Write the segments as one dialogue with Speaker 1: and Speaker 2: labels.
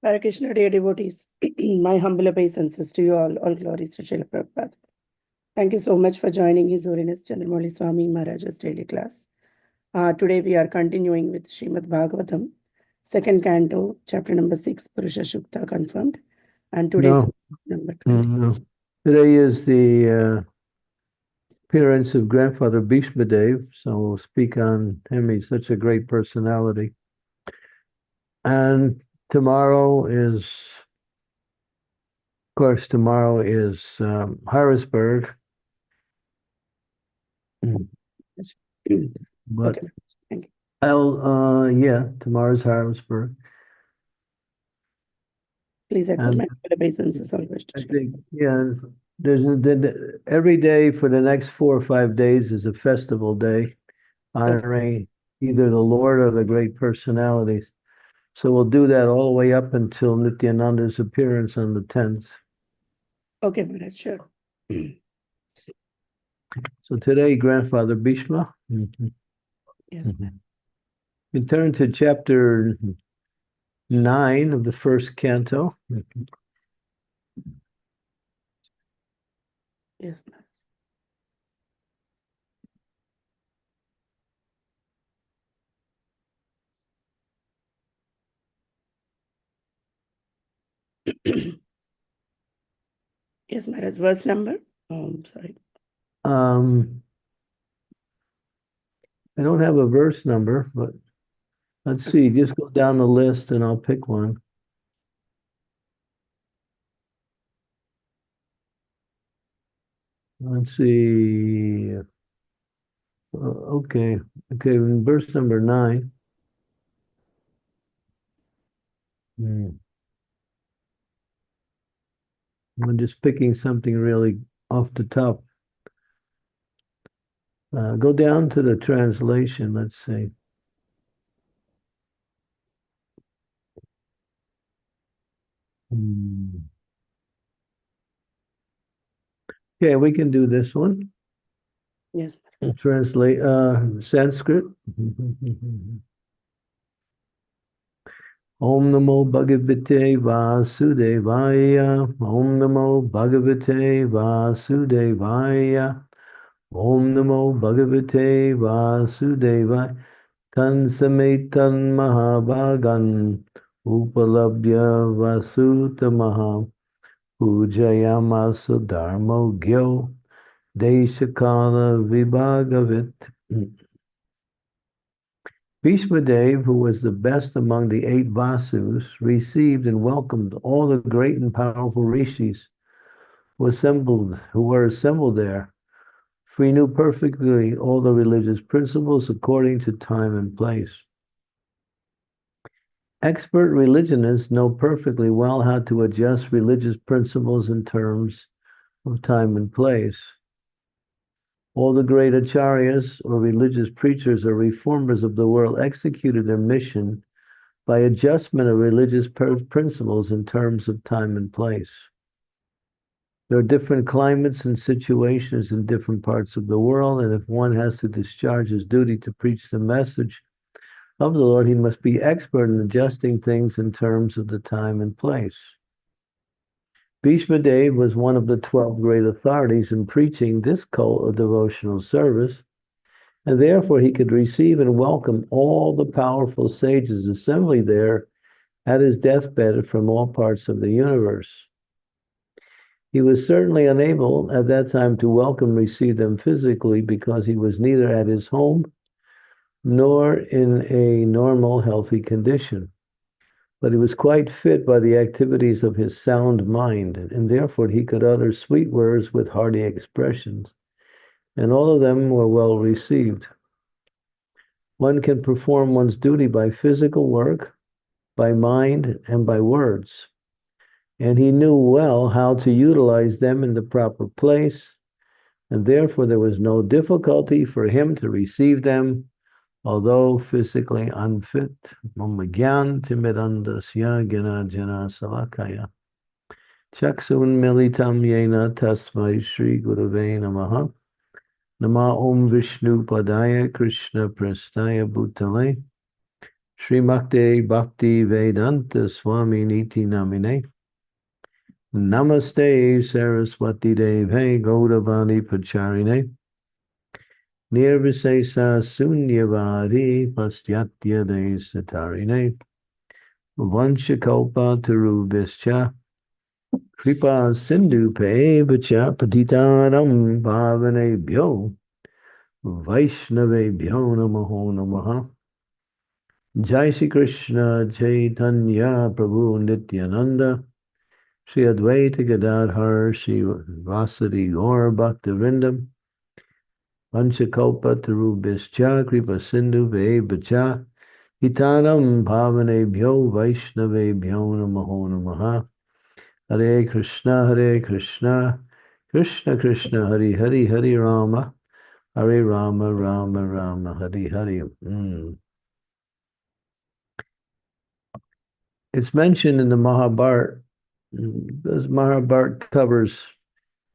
Speaker 1: Hare Krishna, dear devotees. My humble obeisances to you all glories to Srila Prabhupada. Thank you so much for joining His Holiness Candramauli Swami Maharaja's daily class. Today we are continuing with Srimad Bhagavatam, second canto, chapter number 6, Purusha Shukta confirmed. And today's number 20.
Speaker 2: No. Today is the appearance of Grandfather Bhishma Dev, so we'll speak on him. He's such a great personality. And tomorrow is Harrisburg. But
Speaker 1: Okay, thank you.
Speaker 2: tomorrow's Harrisburg.
Speaker 1: Please accept
Speaker 2: And
Speaker 1: my humble obeisances always to
Speaker 2: I
Speaker 1: Srila.
Speaker 2: think, every day for the next 4 or 5 days is a festival day, honoring either the Lord or the great personalities. So we'll do that all the way up until Nityananda's appearance on the 10th.
Speaker 1: Okay, Maharaj, sure.
Speaker 2: So today, Grandfather Bhishma.
Speaker 1: Yes.
Speaker 2: We turn to chapter 9 of the first canto.
Speaker 1: Yes. Yes, Maharaj. Verse number? Sorry.
Speaker 2: I don't have a verse number, but let's see. Just go down the list and I'll pick one. Let's see. Okay, verse number 9. I'm just picking something really off the top. Go down to the translation, let's see. Okay, we can do this one.
Speaker 1: Yes.
Speaker 2: Translate Sanskrit. Om Namo Bhagavate Vasudevaya. Om Namo Bhagavate Vasudevaya. Om Namo Bhagavate Vasudevaya. Tan Sametan Mahabhagan Upalabhya Vasutamaha Pujayamasa Dharmo Gyo Deshakala Vibhagavit. Bhishma Dev, who was the best among the 8 Vasus, received and welcomed all the great and powerful rishis who were assembled there, for he knew perfectly all the religious principles according to time and place. Expert religionists know perfectly well how to adjust religious principles in terms of time and place. All the great acharyas, or religious preachers or reformers of the world, executed their mission by adjustment of religious principles in terms of time and place. There are different climates and situations in different parts of the world, and if one has to discharge his duty to preach the message of the Lord, he must be expert in adjusting things in terms of the time and place. Bhishma Dev was one of the 12 great authorities in preaching this cult of devotional service, and therefore he could receive and welcome all the powerful sages assembled there at his deathbed from all parts of the universe. He was certainly unable at that time to welcome and receive them physically because he was neither at his home nor in a normal, healthy condition. But he was quite fit by the activities of his sound mind, and therefore he could utter sweet words with hearty expressions, and all of them were well received. One can perform one's duty by physical work, by mind, and by words, and he knew well how to utilize them in the proper place, and therefore there was no difficulty for him to receive them, although physically unfit. Mamagyan timidandasya gana jana salakaya. Chaksun militam yena tasmai Shri Gurave namaha. Nama Om Vishnu Padaya Krishna Prasthaya Bhutale. Srimakte Bhakti Vedanta Swami Niti Namine. Namaste Saraswati Deve Gaudavani Pacharine. Nirvisesa Sunyavadi Pastyatya De Satarine. Vanchakopa Tarubhischa. Kripa Sindhu Pevacha Patitanam Bhavanebhyo Vaishnavebhyo Namaho Namaha. Jai Shri Krishna Chaitanya Prabhu Nityananda Shri Advaita Gadadhar Shri Vasadi Gaur Bhaktivinoda Vanchakopa Tarubhischa Kripa Sindhu Pevacha Hitanam Bhavanebhyo Vaishnavebhyo Namaho Namaha. Hare Krishna, Krishna Krishna, Hare Hare, Hare Rama, Rama Rama, Hare Hare. It's mentioned in the Mahabharata. This Mahabharata covers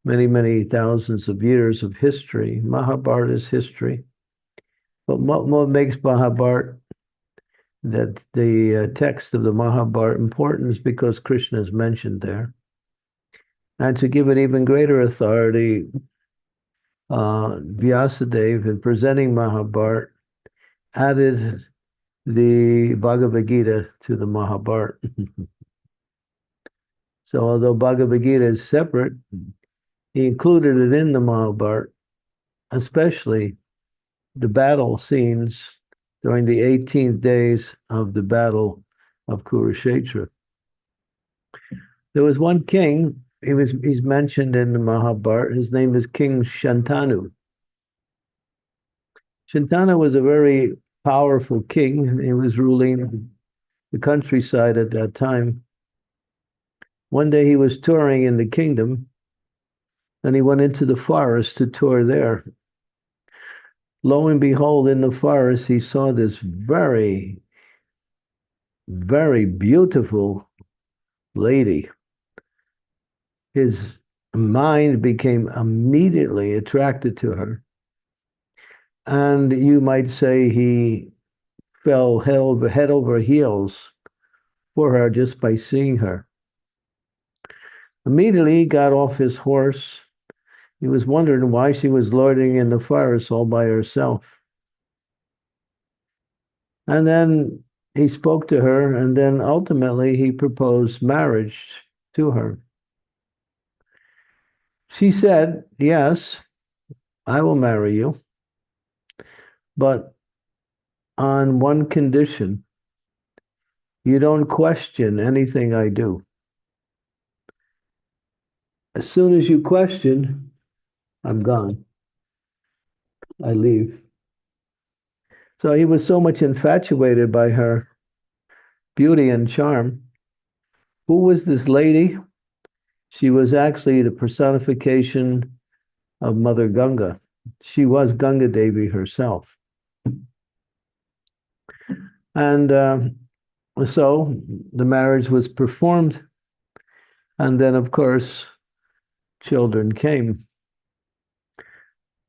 Speaker 2: many, many thousands of years of history. Mahabharata is history. But what makes Mahabharata, that the text of the Mahabharata, important is because Krishna is mentioned there. And to give it even greater authority, Vyasadeva, in presenting Mahabharata, added the Bhagavad Gita to the Mahabharata. So although Bhagavad Gita is separate, he included it in the Mahabharata, especially the battle scenes during the 18th days of the battle of Kurukshetra. There was one king, he's mentioned in the Mahabharata. His name is King Shantanu. Shantanu was a very powerful king. He was ruling the countryside at that time. One day he was touring in the kingdom, and he went into the forest to tour there. Lo and behold, in the forest, he saw this very, very beautiful lady. His mind became immediately attracted to her. And you might say he fell head over heels for her just by seeing her. Immediately he got off his horse. He was wondering why she was loitering in the forest all by herself. And then he spoke to her, and then ultimately he proposed marriage to her. She said, "Yes, I will marry you, but on one condition. You don't question anything I do. As soon as you question, I'm gone. I leave." So he was so much infatuated by her beauty and charm. Who was this lady? She was actually the personification of Mother Ganga. She was Ganga Devi herself. And so the marriage was performed. And then, of course, children came.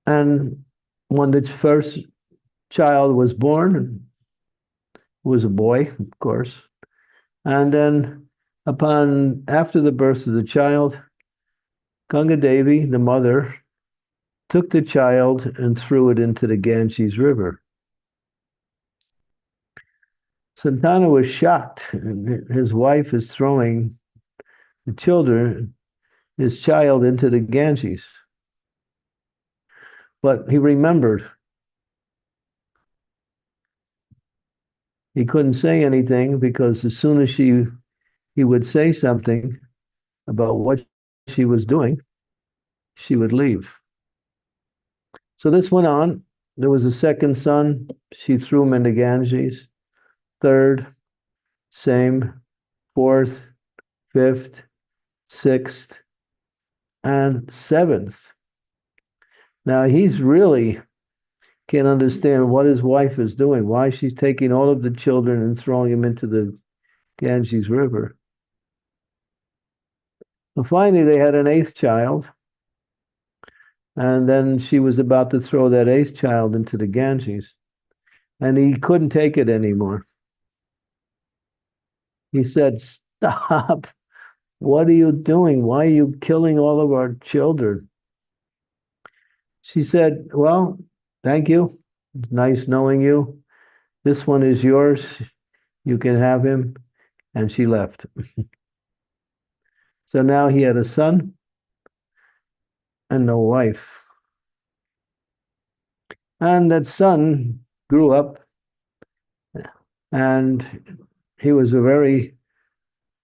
Speaker 2: And when the first child was born, it was a boy, of course. And then after the birth of the child, Ganga Devi, the mother, took the child and threw it into the Ganges River. Santana was shocked. His wife is throwing his child into the Ganges. But he remembered. He couldn't say anything because as soon as he would say something about what she was doing, she would leave. So this went on. There was a second son. She threw him into Ganges. Third, same. Fourth, fifth, sixth, and seventh. Now he's really can't understand what his wife is doing, why she's taking all of the children and throwing them into the Ganges River. And finally, they had an eighth child. And then she was about to throw that eighth child into the Ganges. And he couldn't take it anymore. He said, "Stop. What are you doing? Why are you killing all of our children?" She said, "Well, thank you. It's nice knowing you. This one is yours. You can have him." And she left. So now he had a son and no wife. And that son grew up, and he was a very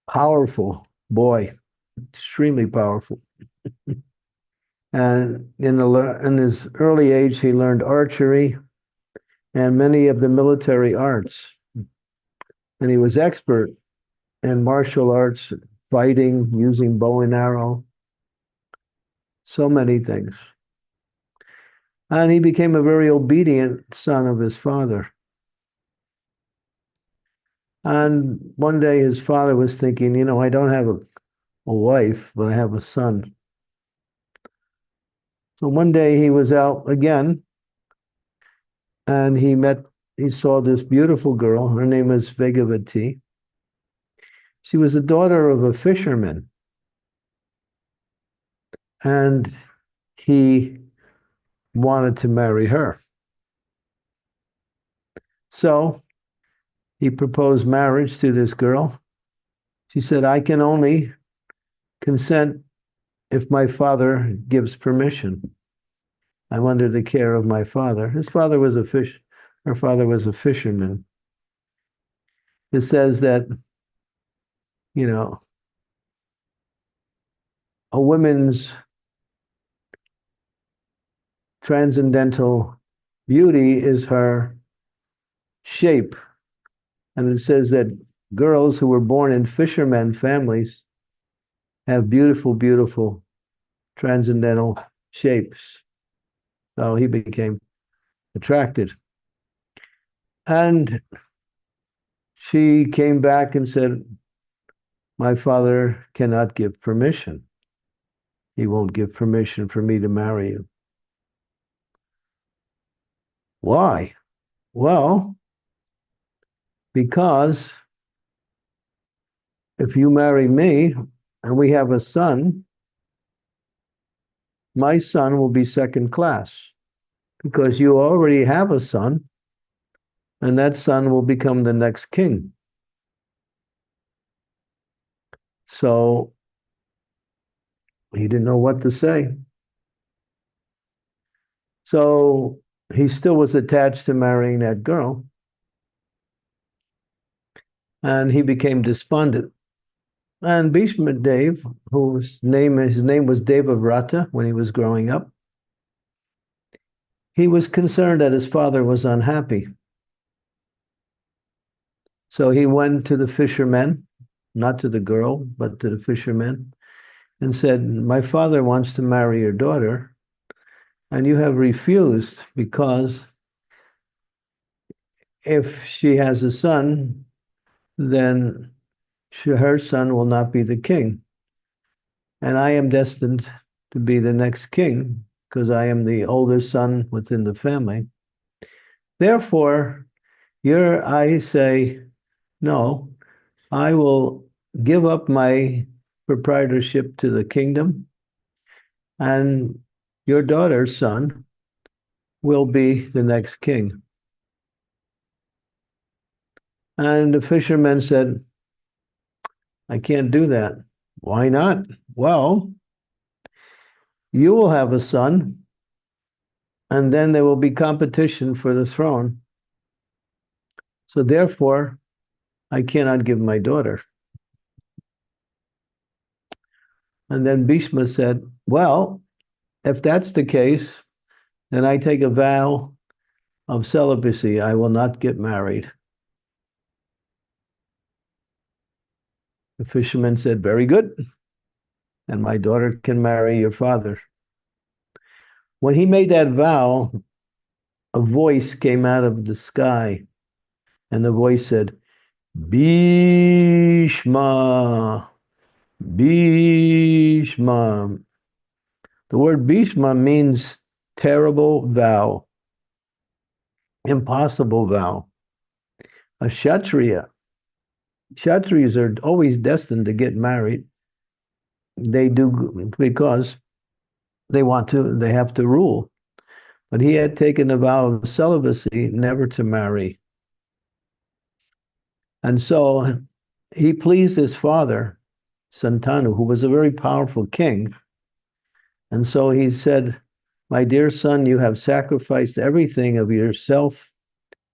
Speaker 2: powerful boy, extremely powerful. And in his early age, he learned archery and many of the military arts. And he was expert in martial arts, fighting, using bow and arrow, so many things. And he became a very obedient son of his father. And one day his father was thinking, I don't have a wife, but I have a son. So one day he was out again, and he saw this beautiful girl. Her name was Vegavati. She was the daughter of a fisherman. And he wanted to marry her. So he proposed marriage to this girl. She said, "I can only consent if my father gives permission. I'm under the care of my father." Her father was a fisherman. It says that, a woman's transcendental beauty is her shape. And it says that girls who were born in fishermen families have beautiful, beautiful transcendental shapes. So he became attracted. And she came back and said, "My father cannot give permission. He won't give permission for me to marry you." Why? Well, because if you marry me and we have a son, my son will be second class because you already have a son, and that son will become the next king. So he didn't know what to say. So he still was attached to marrying that girl, and he became despondent. And Bhishma Dev, his name was Devavrata when he was growing up, he was concerned that his father was unhappy. So he went to the fishermen, not to the girl, but to the fishermen, and said, "My father wants to marry your daughter, and you have refused because if she has a son, then her son will not be the king. And I am destined to be the next king because I am the older son within the family. Therefore, I say, no, I will give up my proprietorship to the kingdom, and your daughter's son will be the next king." And the fisherman said, "I can't do that." "Why not?" "Well, you will have a son, and then there will be competition for the throne. So therefore, I cannot give my daughter." And then Bhishma said, "Well, if that's the case, then I take a vow of celibacy. I will not get married." The fisherman said, "Very good. And my daughter can marry your father." When he made that vow, a voice came out of the sky, and the voice said, "Bhishma, Bhishma." The word Bhishma means terrible vow, impossible vow. A Kshatriya Kshatriyas are always destined to get married. They do because they have to rule. But he had taken a vow of celibacy, never to marry. And so he pleased his father, Santanu, who was a very powerful king. And so he said, "My dear son, you have sacrificed everything of yourself,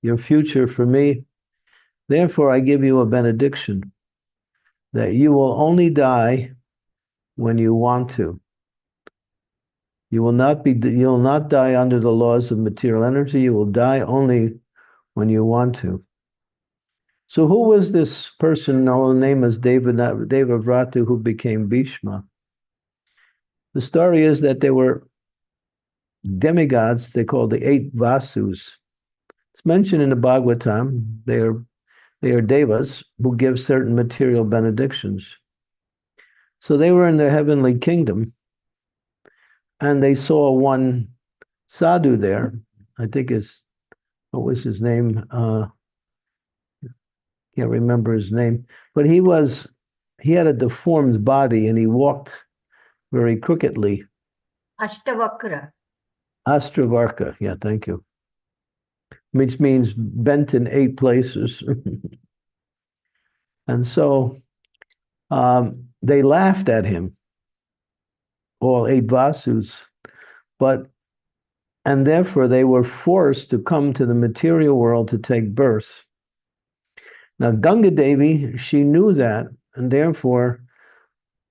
Speaker 2: your future for me. Therefore, I give you a benediction that you will only die when you want to. You will not die under the laws of material energy. You will die only when you want to." So who was this person known name as Devavrata who became Bhishma? The story is that they were demigods they call the eight Vasus. It's mentioned in the Bhagavatam. They are devas who give certain material benedictions. So they were in their heavenly kingdom, and they saw one sadhu there. I think what was his name? Can't remember his name, but he had a deformed body and he walked very crookedly.
Speaker 3: Ashtavakra.
Speaker 2: Astravarka, yeah, thank you. Which means bent in 8 places. And so they laughed at him, all 8 Vasus, and therefore they were forced to come to the material world to take birth. Now, Ganga Devi, she knew that, and therefore,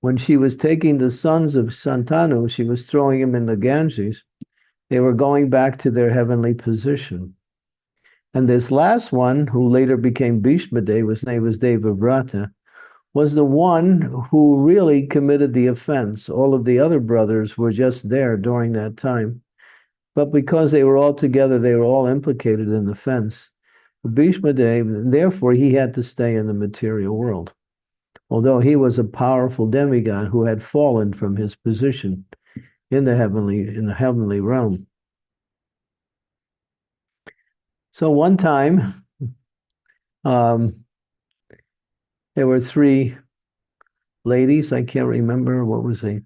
Speaker 2: when she was taking the sons of Santanu, she was throwing them in the Ganges. They were going back to their heavenly position. And this last one, who later became Bhishma Dev, his name was Devavrata, was the one who really committed the offense. All of the other brothers were just there during that time. But because they were all together, they were all implicated in the offense. Bhishma Dev, therefore, he had to stay in the material world, although he was a powerful demigod who had fallen from his position in the heavenly realm. So one time, there were 3 ladies. I can't remember what was they.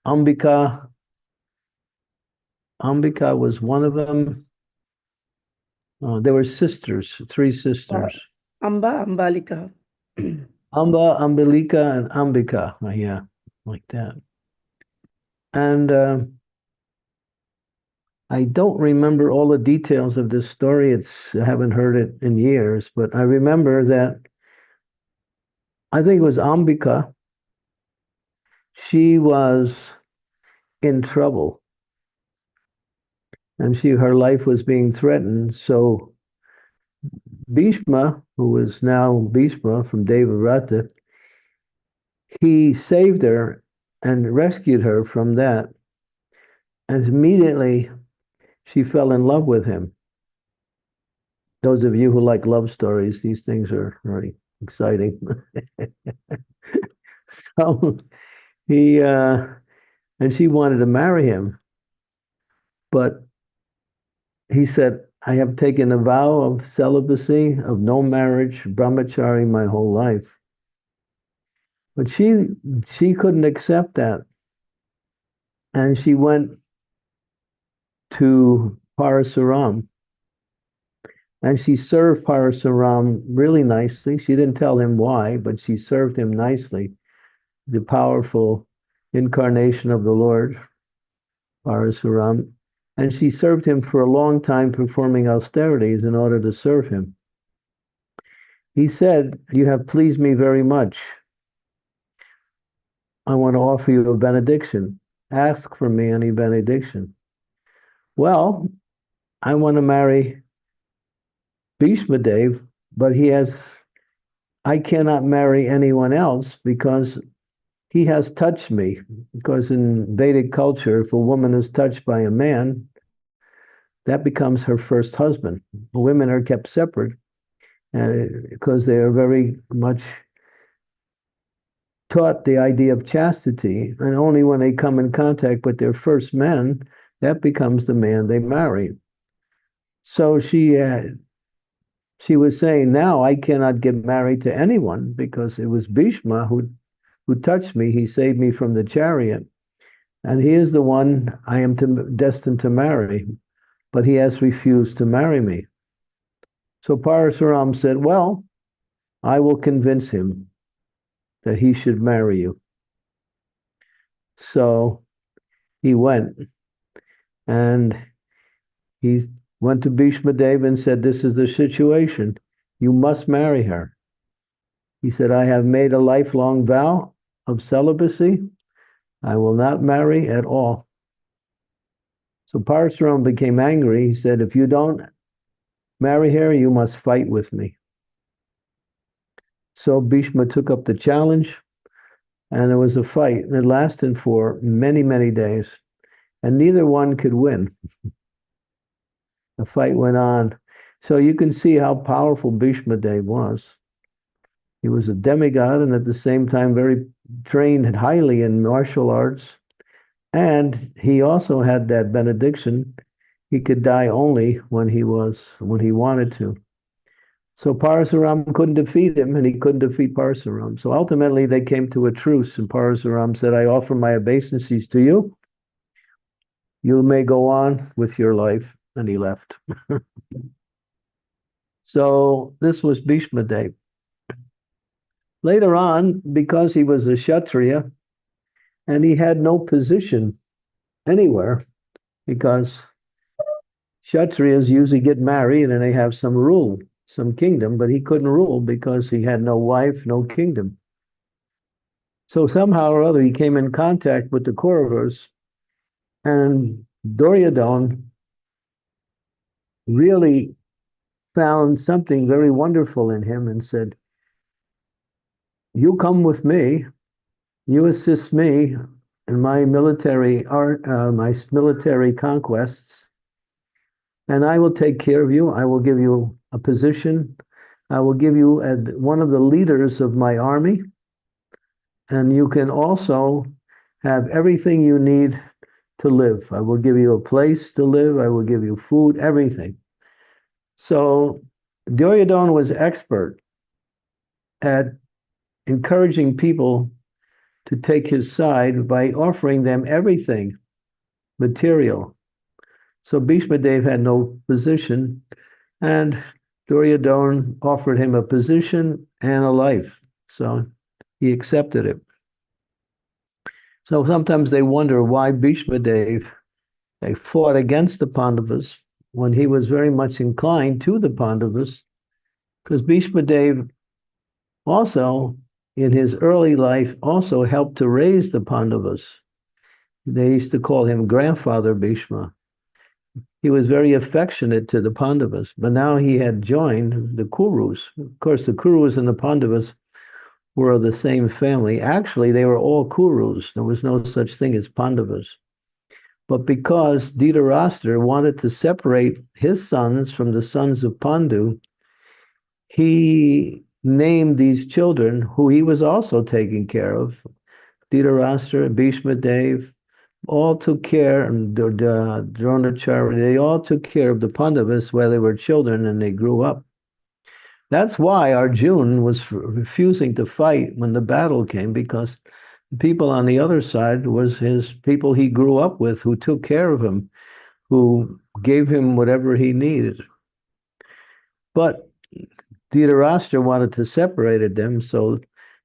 Speaker 2: Ambika was one of them. They were sisters, 3 sisters.
Speaker 1: Amba, Ambalika.
Speaker 2: Amba, Ambalika, and Ambika. Yeah, like that. And I don't remember all the details of this story. I haven't heard it in years, but I remember that I think it was Ambika. She was in trouble, and her life was being threatened. So Bhishma, who is now Bhishma from Devavrata, he saved her and rescued her from that. And immediately she fell in love with him. Those of you who like love stories, these things are really exciting. So and she wanted to marry him, but he said, "I have taken a vow of celibacy, of no marriage, brahmachari my whole life." But she couldn't accept that. And she went to Parasuram. And she served Parasuram really nicely. She didn't tell him why, but she served him nicely. The powerful incarnation of the Lord, Parasuram. And she served him for a long time, performing austerities in order to serve him. He said, "You have pleased me very much. I want to offer you a benediction. Ask for me any benediction." Well, I want to marry Bhishma Dev, but I cannot marry anyone else because he has touched me. Because in Vedic culture, if a woman is touched by a man, that becomes her first husband. Women are kept separate because they are very much taught the idea of chastity, and only when they come in contact with their first man, that becomes the man they marry. So she she was saying, now I cannot get married to anyone because it was Bhishma who touched me. He saved me from the chariot. And he is the one I am destined to marry, but he has refused to marry me. So Parasuram said, well, I will convince him that he should marry you. So he went, and he went to Bhishma Dev and said, this is the situation. You must marry her. He said, I have made a lifelong vow of celibacy. I will not marry at all. So Parasuram became angry. He said, if you don't marry her, you must fight with me. So Bhishma took up the challenge, and there was a fight, and it lasted for many, many days, and neither one could win. The fight went on. So you can see how powerful Bhishma Dev was. He was a demigod and at the same time very trained highly in martial arts. And he also had that benediction. He could die only when he wanted to. So Parasuram couldn't defeat him, and he couldn't defeat Parasuram. So ultimately they came to a truce, and Parasuram said, I offer my obeisances to you. You may go on with your life. And he left. So this was Bhishma Dev. Later on, because he was a Kshatriya, and he had no position anywhere, because Kshatriyas usually get married and they have some rule, some kingdom, but he couldn't rule because he had no wife, no kingdom. So somehow or other, he came in contact with the Kauravas, and Duryodhana really found something very wonderful in him and said, you come with me, you assist me in my military conquests, and I will take care of you. I will give you a position. I will give you one of the leaders of my army, and you can also have everything you need to live. I will give you a place to live. I will give you food, everything. So Duryodhana was expert at encouraging people to take his side by offering them everything material. So Bhishma Dev had no position, and Duryodhana offered him a position and a life. So he accepted it. So sometimes they wonder why Bhishma Dev, they fought against the Pandavas when he was very much inclined to the Pandavas, because Bhishma Dev also, in his early life, also helped to raise the Pandavas. They used to call him Grandfather Bhishma. He was very affectionate to the Pandavas, but now he had joined the Kurus. Of course, the Kurus and the Pandavas were of the same family. Actually, they were all Kurus. There was no such thing as Pandavas. But because Dhritarashtra wanted to separate his sons from the sons of Pandu, he named these children, who he was also taking care of. Dhritarashtra, Bhishma Dev, all took care, and Dronacharya, they all took care of the Pandavas while they were children and they grew up. That's why Arjuna was refusing to fight when the battle came, because the people on the other side was his people he grew up with, who took care of him, who gave him whatever he needed. But Dhritarashtra wanted to separate them, so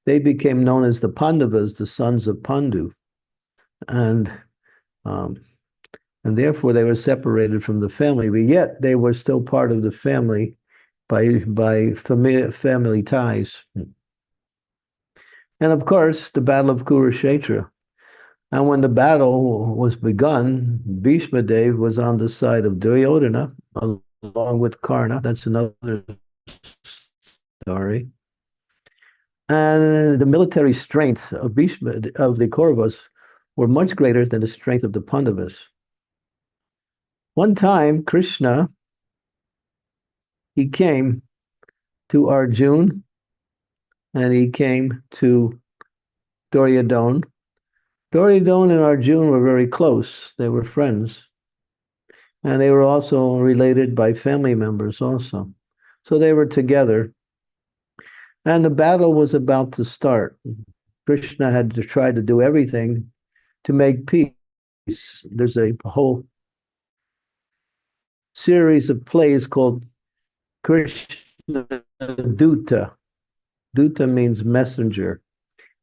Speaker 2: they became known as the Pandavas, the sons of Pandu. And therefore they were separated from the family, but yet they were still part of the family by family ties. And of course, the Battle of Kurukshetra. And when the battle was begun, Bhishma Dev was on the side of Duryodhana, along with Karna. That's another story. And the military strength of the Kauravas were much greater than the strength of the Pandavas. One time, Krishna, he came to Arjuna, and he came to Duryodhana. Duryodhana and Arjuna were very close. They were friends. And they were also related by family members also. So they were together, and the battle was about to start. Krishna had to try to do everything to make peace. There's a whole series of plays called Krishna Duta. Duta means messenger.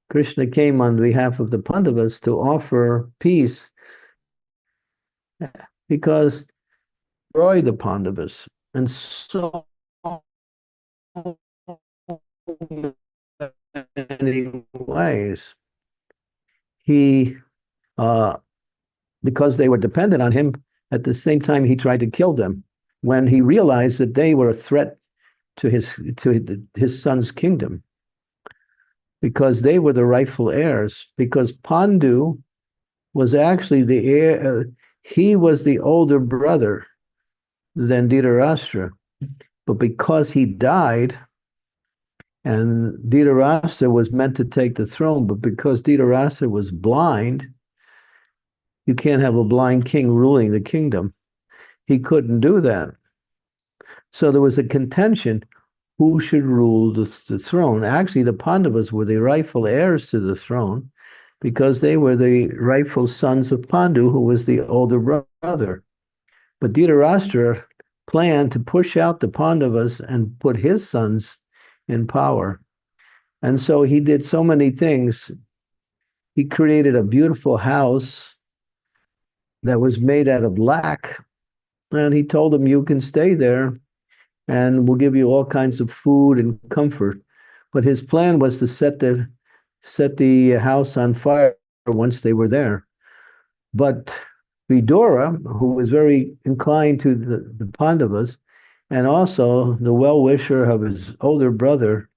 Speaker 2: Krishna came on behalf of the Pandavas to offer peace because destroy the Pandavas in so many ways. He, because they were dependent on him, at the same time he tried to kill them when he realized that they were a threat to his son's kingdom, because they were the rightful heirs. Because Pandu was actually the heir; he was the older brother than Dhritarashtra, but because he died, and Dhritarashtra was meant to take the throne, but because Dhritarashtra was blind, you can't have a blind king ruling the kingdom. He couldn't do that. So there was a contention who should rule the throne. Actually, the Pandavas were the rightful heirs to the throne because they were the rightful sons of Pandu, who was the older brother. But Dhritarashtra planned to push out the Pandavas and put his sons in power. And so he did so many things. He created a beautiful house that was made out of lac, and he told them, you can stay there and we'll give you all kinds of food and comfort. But his plan was to set the house on fire once they were there. But Vidura, who was very inclined to the Pandavas, and also the well-wisher of his older brother,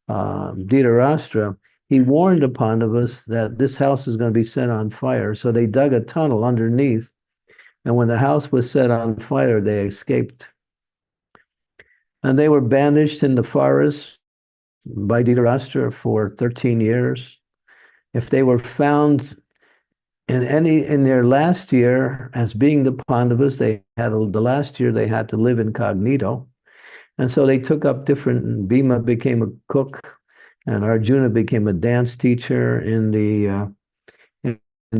Speaker 2: Dhritarashtra, he warned the Pandavas that this house is going to be set on fire. So they dug a tunnel underneath, and when the house was set on fire, they escaped. And they were banished in the forest by Dhritarashtra for 13 years. If they were found in their last year as being the Pandavas, the last year they had to live incognito. And so they took up different, Bhima became a cook, and Arjuna became a dance teacher in the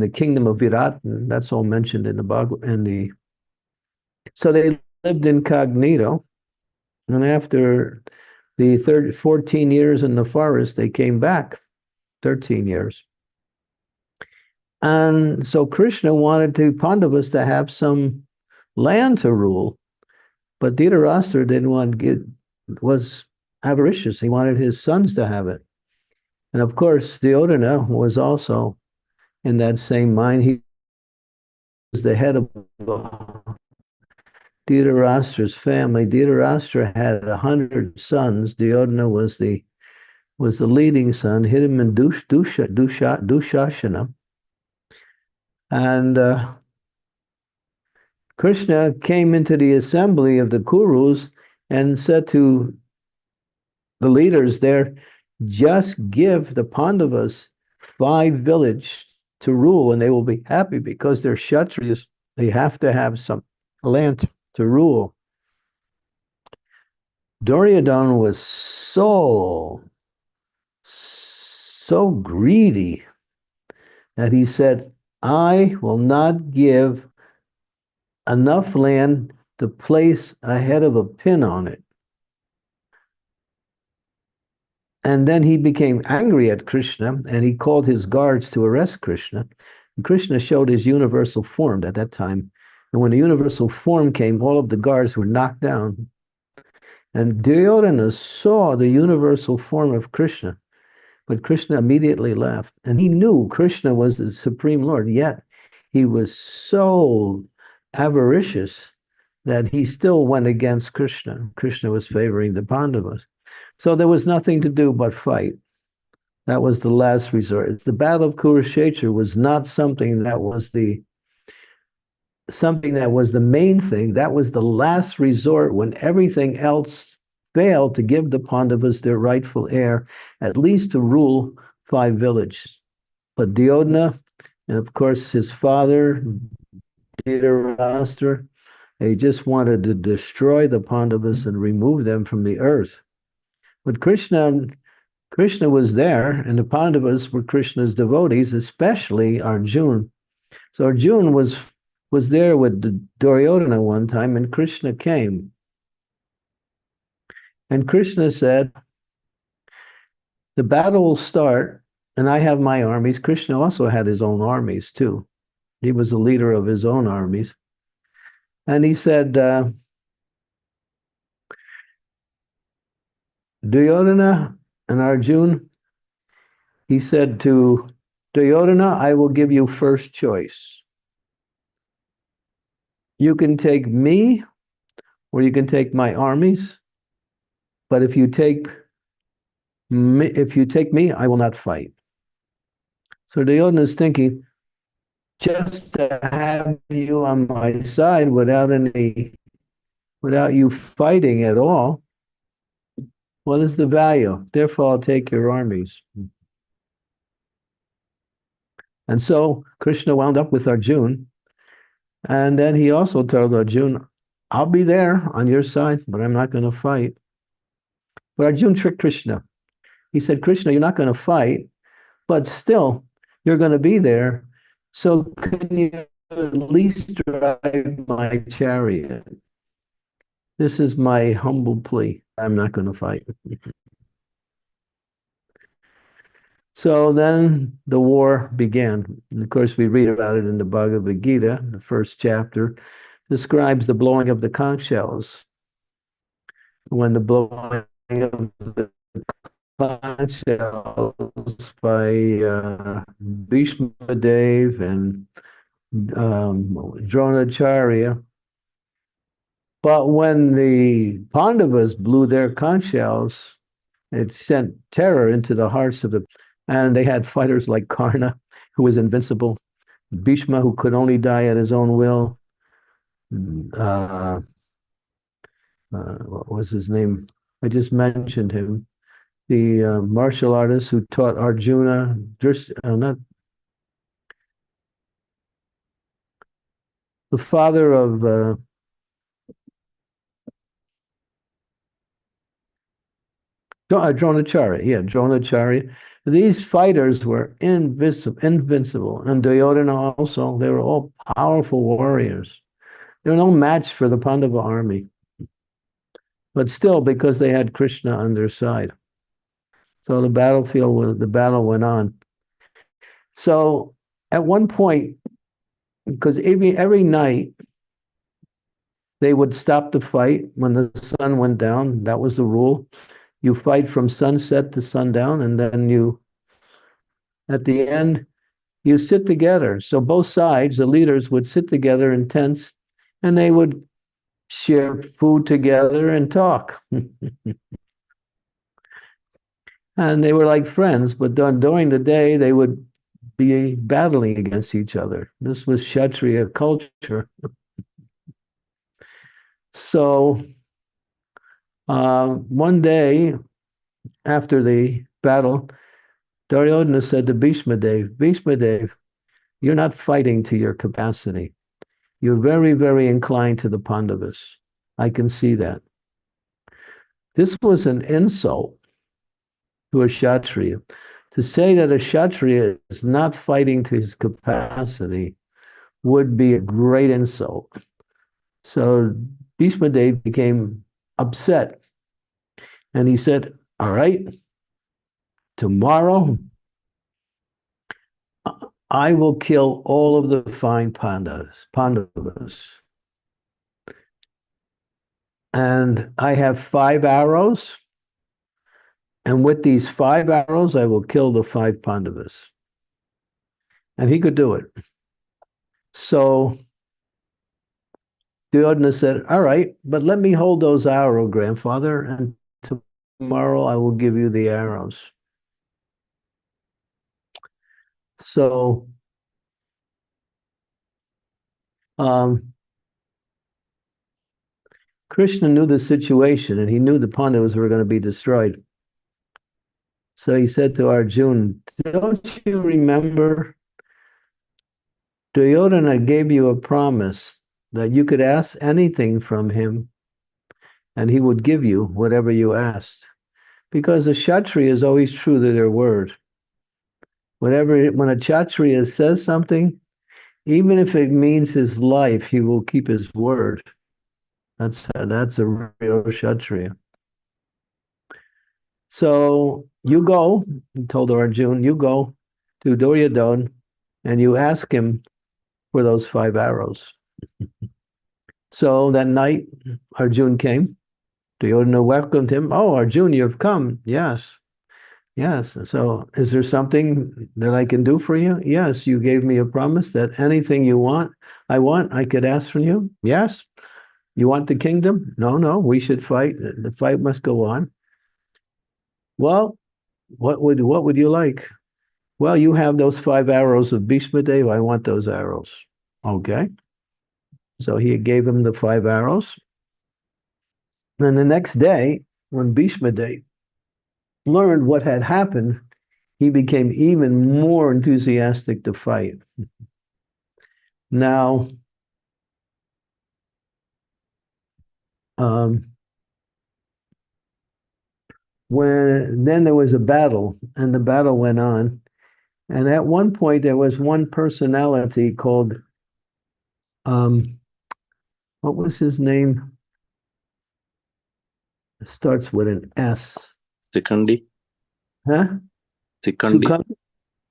Speaker 2: kingdom of Virat. And that's all mentioned in the Bhagavad. So they lived incognito. And after the 14 years in the forest, they came back, 13 years. And so Krishna wanted the Pandavas to have some land to rule, but Dhritarashtra didn't want to was avaricious. He wanted his sons to have it. And of course, Duryodhana was also in that same mind. He was the head of Dhritarashtra's family. Dhritarashtra had 100 sons. Duryodhana was the leading son, him and Dushashana. And Krishna came into the assembly of the Kurus and said to the leaders there, just give the Pandavas 5 villages to rule, and they will be happy because they're Kshatriyas. They have to have some land to rule. Duryodhana was so greedy that he said, I will not give enough land to place a head of a pin on it. And then he became angry at Krishna, and he called his guards to arrest Krishna. And Krishna showed his universal form at that time. And when the universal form came, all of the guards were knocked down. And Duryodhana saw the universal form of Krishna, but Krishna immediately left. And he knew Krishna was the Supreme Lord, yet he was so avaricious that he still went against Krishna. Krishna was favoring the Pandavas. So there was nothing to do but fight. That was the last resort. The Battle of Kurukshetra was not something that was the main thing. That was the last resort when everything else failed to give the Pandavas their rightful heir, at least to rule 5 villages. But Duryodhana, and of course his father, Dhritarashtra, They just wanted to destroy the Pandavas and remove them from the earth. But Krishna was there, and the Pandavas were Krishna's devotees, especially Arjuna. So Arjuna was there with the Duryodhana one time, and Krishna came. And Krishna said, the battle will start, and I have my armies. Krishna also had his own armies, too. He was the leader of his own armies. And he said, Duryodhana and Arjuna, he said to Duryodhana, I will give you first choice. You can take me, or you can take my armies. But if you take me, I will not fight. So Duryodhana is thinking, just to have you on my side without you fighting at all, what is the value? Therefore, I'll take your armies. And so Krishna wound up with Arjuna. And then he also told Arjuna, I'll be there on your side, but I'm not going to fight. But Arjuna tricked Krishna. He said, Krishna, you're not going to fight, but still, you're going to be there. So can you at least drive my chariot? This is my humble plea. I'm not going to fight. So then the war began. And of course, we read about it in the Bhagavad Gita. The first chapter describes the blowing of the conch shells. When the blowing of the conch shells by Bhishma Dev and Dronacharya. But when the Pandavas blew their conch shells, it sent terror into the hearts of the, and they had fighters like Karna, who was invincible, Bhishma, who could only die at his own will. What was his name? I just mentioned him. The martial artist who taught Arjuna, not the father of Dronacharya. Yeah, Dronacharya. These fighters were invincible. And Duryodhana also, they were all powerful warriors. They were no match for the Pandava army. But still, because they had Krishna on their side. So the battle went on. So at one point, because every night they would stop the fight when the sun went down. That was the rule. You fight from sunset to sundown, and then at the end, you sit together. So both sides, the leaders would sit together in tents, and they would share food together and talk. And they were like friends, but during the day, they would be battling against each other. This was Kshatriya culture. So one day after the battle, Duryodhana said to Bhishma Dev, you're not fighting to your capacity. You're very, very inclined to the Pandavas. I can see that. This was an insult to a Kshatriya. To say that a Kshatriya is not fighting to his capacity would be a great insult. So Bhishma Dev became upset. And he said, all right, tomorrow I will kill all of the fine Pandavas. And I have 5 arrows. And with these 5 arrows, I will kill the 5 Pandavas. And he could do it. So Duryodhana said, all right, but let me hold those arrows, grandfather, and tomorrow I will give you the arrows. So Krishna knew the situation, and he knew the Pandavas were going to be destroyed. So he said to Arjuna, don't you remember Duryodhana gave you a promise that you could ask anything from him and he would give you whatever you asked. Because a Kshatriya is always true to their word. When a Kshatriya says something, even if it means his life, he will keep his word. That's a real Kshatriya. So you go, he told Arjuna, you go to Duryodhana and you ask him for those 5 arrows. So that night, Arjuna came. Duryodhana welcomed him. Oh, Arjuna, you've come. Yes. Yes. So is there something that I can do for you? Yes. You gave me a promise that anything you want, I could ask from you. Yes. You want the kingdom? No, we should fight. The fight must go on. Well, what would you like? Well, you have those 5 arrows of Bhishma Dev. I want those arrows. Okay. So he gave him the 5 arrows. And the next day, when Bhishma Dev learned what had happened, he became even more enthusiastic to fight. Now, then there was a battle, and the battle went on. And at one point, there was one personality called, what was his name? It starts with an S.
Speaker 4: Sikundi.
Speaker 2: Huh?
Speaker 4: Sikundi.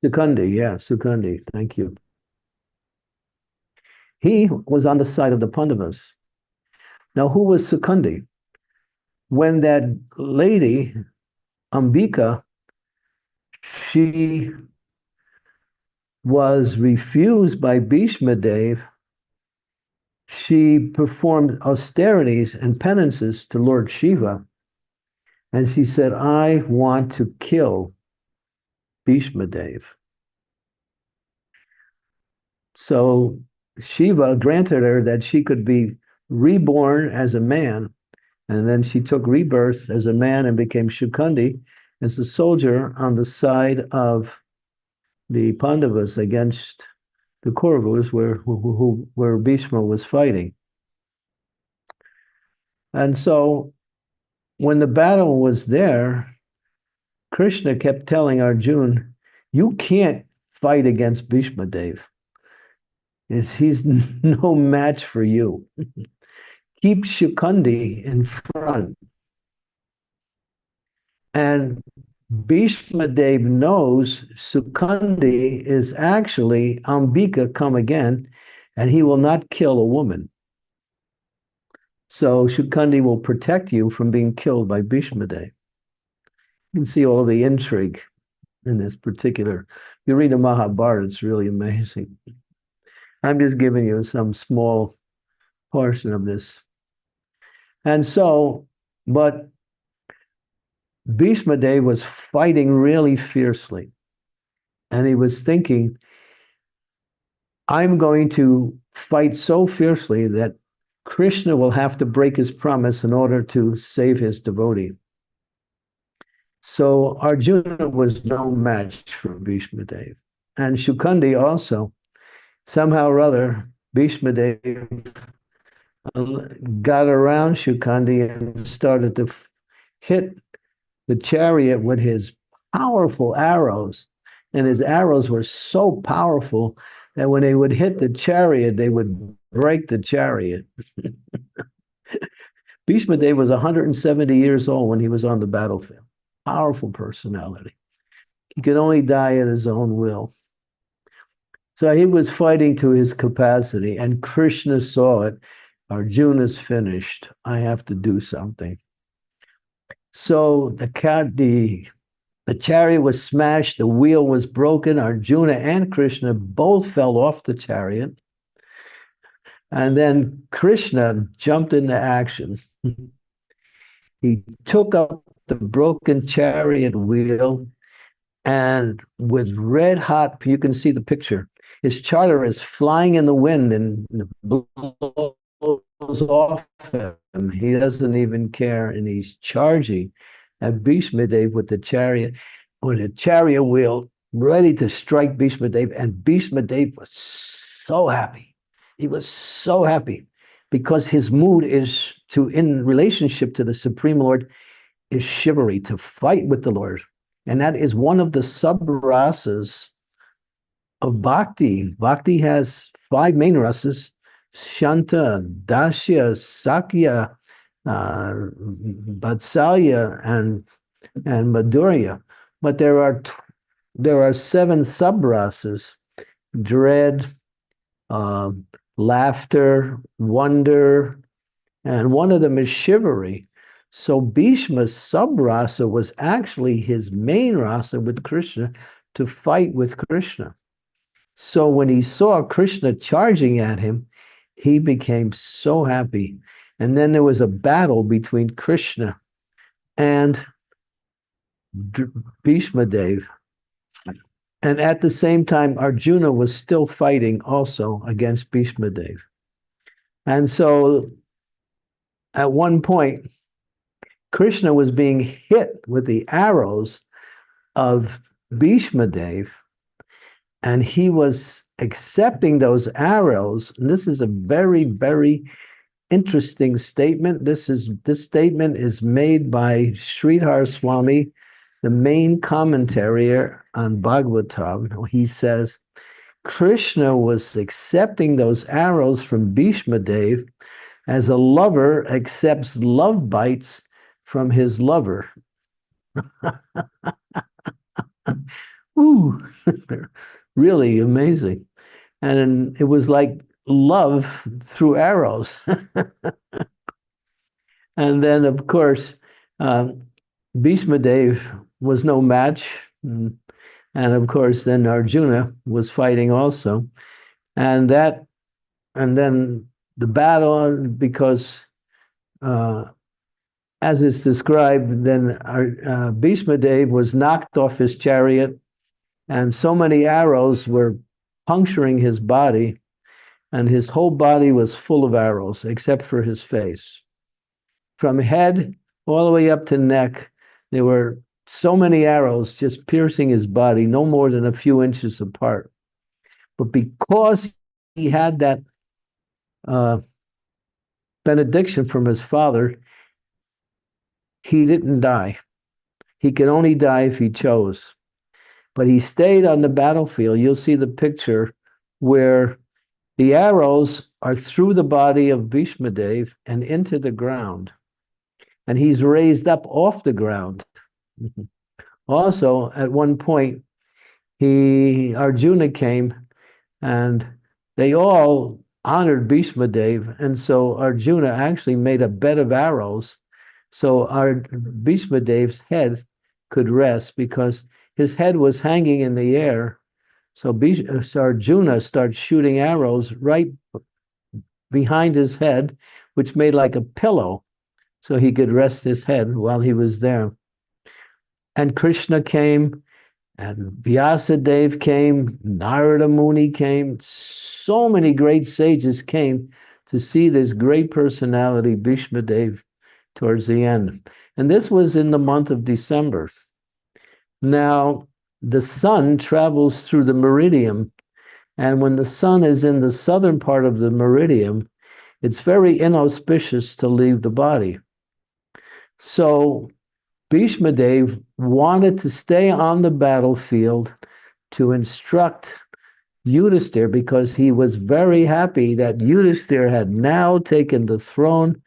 Speaker 2: Sikundi, yeah, Sikundi. Thank you. He was on the side of the Pandavas. Now, who was Sikundi? When that lady, Ambika, she was refused by Bhishma Dev, she performed austerities and penances to Lord Shiva. And she said, I want to kill Bhishma Dev. So Shiva granted her that she could be reborn as a man. And then she took rebirth as a man and became Shukundi as a soldier on the side of the Pandavas against the Kauravas where Bhishma was fighting. And so when the battle was there, Krishna kept telling Arjuna, you can't fight against Bhishma Dev. He's no match for you. Keep Shukundi in front. And Bhishma Dev knows Shukundi is actually Ambika come again, and he will not kill a woman. So Shukundi will protect you from being killed by Bhishma Dev. You can see all the intrigue in this particular. You read the Mahabharata, it's really amazing. I'm just giving you some small portion of this. And so, but Bhishma Dev was fighting really fiercely. And he was thinking, I'm going to fight so fiercely that Krishna will have to break his promise in order to save his devotee. So Arjuna was no match for Bhishma Dev. And Shukundi also, somehow or other, Bhishma Dev got around Shukundi and started to hit the chariot with his powerful arrows. And his arrows were so powerful that when they would hit the chariot, they would break the chariot. Bhishma Dev was 170 years old when he was on the battlefield. Powerful personality. He could only die at his own will. So he was fighting to his capacity, and Krishna saw it. Arjuna's finished. I have to do something. So the chariot was smashed, the wheel was broken. Arjuna and Krishna both fell off the chariot. And then Krishna jumped into action. He took up the broken chariot wheel, and with red hot, you can see the picture, his charger is flying in the wind and blows off him. He doesn't even care, and he's charging at Bhishma Dev with the chariot wheel, ready to strike Bhishma Dev. And Bhishma Dev was so happy. He was so happy. because his mood is to, in relationship to the Supreme Lord, is chivalry, to fight with the Lord. And that is one of the sub-rasas of Bhakti. Bhakti has 5 main rasas: Shanta, Dasya, Sakya, Vatsalya, and Madhurya. But there are 7 sub-rasas: dread, laughter, wonder, and one of them is chivalry. So Bhishma's sub-rasa was actually his main rasa with Krishna, to fight with Krishna. So when he saw Krishna charging at him, he became so happy. And then there was a battle between Krishna and Bhishma Dev. And at the same time, Arjuna was still fighting also against Bhishma Dev. And so at one point, Krishna was being hit with the arrows of Bhishma Dev, and he was accepting those arrows. And this is a very, very interesting statement. This statement is made by Sridhar Swami, the main commentary on Bhagavatam. He says, Krishna was accepting those arrows from Bhishma Dev as a lover accepts love bites from his lover. Ooh, really amazing. And it was like love through arrows. And then, of course, Bhishma Dev was no match. And of course, then Arjuna was fighting also. And then the battle, because as it's described, then Bhishma Dev was knocked off his chariot, and so many arrows were puncturing his body, and his whole body was full of arrows, except for his face. From head all the way up to neck, there were so many arrows just piercing his body, no more than a few inches apart. But because he had that benediction from his father, he didn't die. He could only die if he chose. But he stayed on the battlefield. You'll see the picture where the arrows are through the body of Bhishma Dev and into the ground. And he's raised up off the ground. Also, at one point, Arjuna came, and they all honored Bhishma Dev. And so Arjuna actually made a bed of arrows so Bhishma Dev's head could rest, because his head was hanging in the air. So Arjuna started shooting arrows right behind his head, which made like a pillow, so he could rest his head while he was there. And Krishna came, and Vyasadeva came, Narada Muni came. So many great sages came to see this great personality, Bhishma Dev, towards the end. And this was in the month of December. Now, the sun travels through the meridian, and when the sun is in the southern part of the meridian, it's very inauspicious to leave the body. So Bhishma Dev wanted to stay on the battlefield to instruct Yudhisthira, because he was very happy that Yudhisthira had now taken the throne.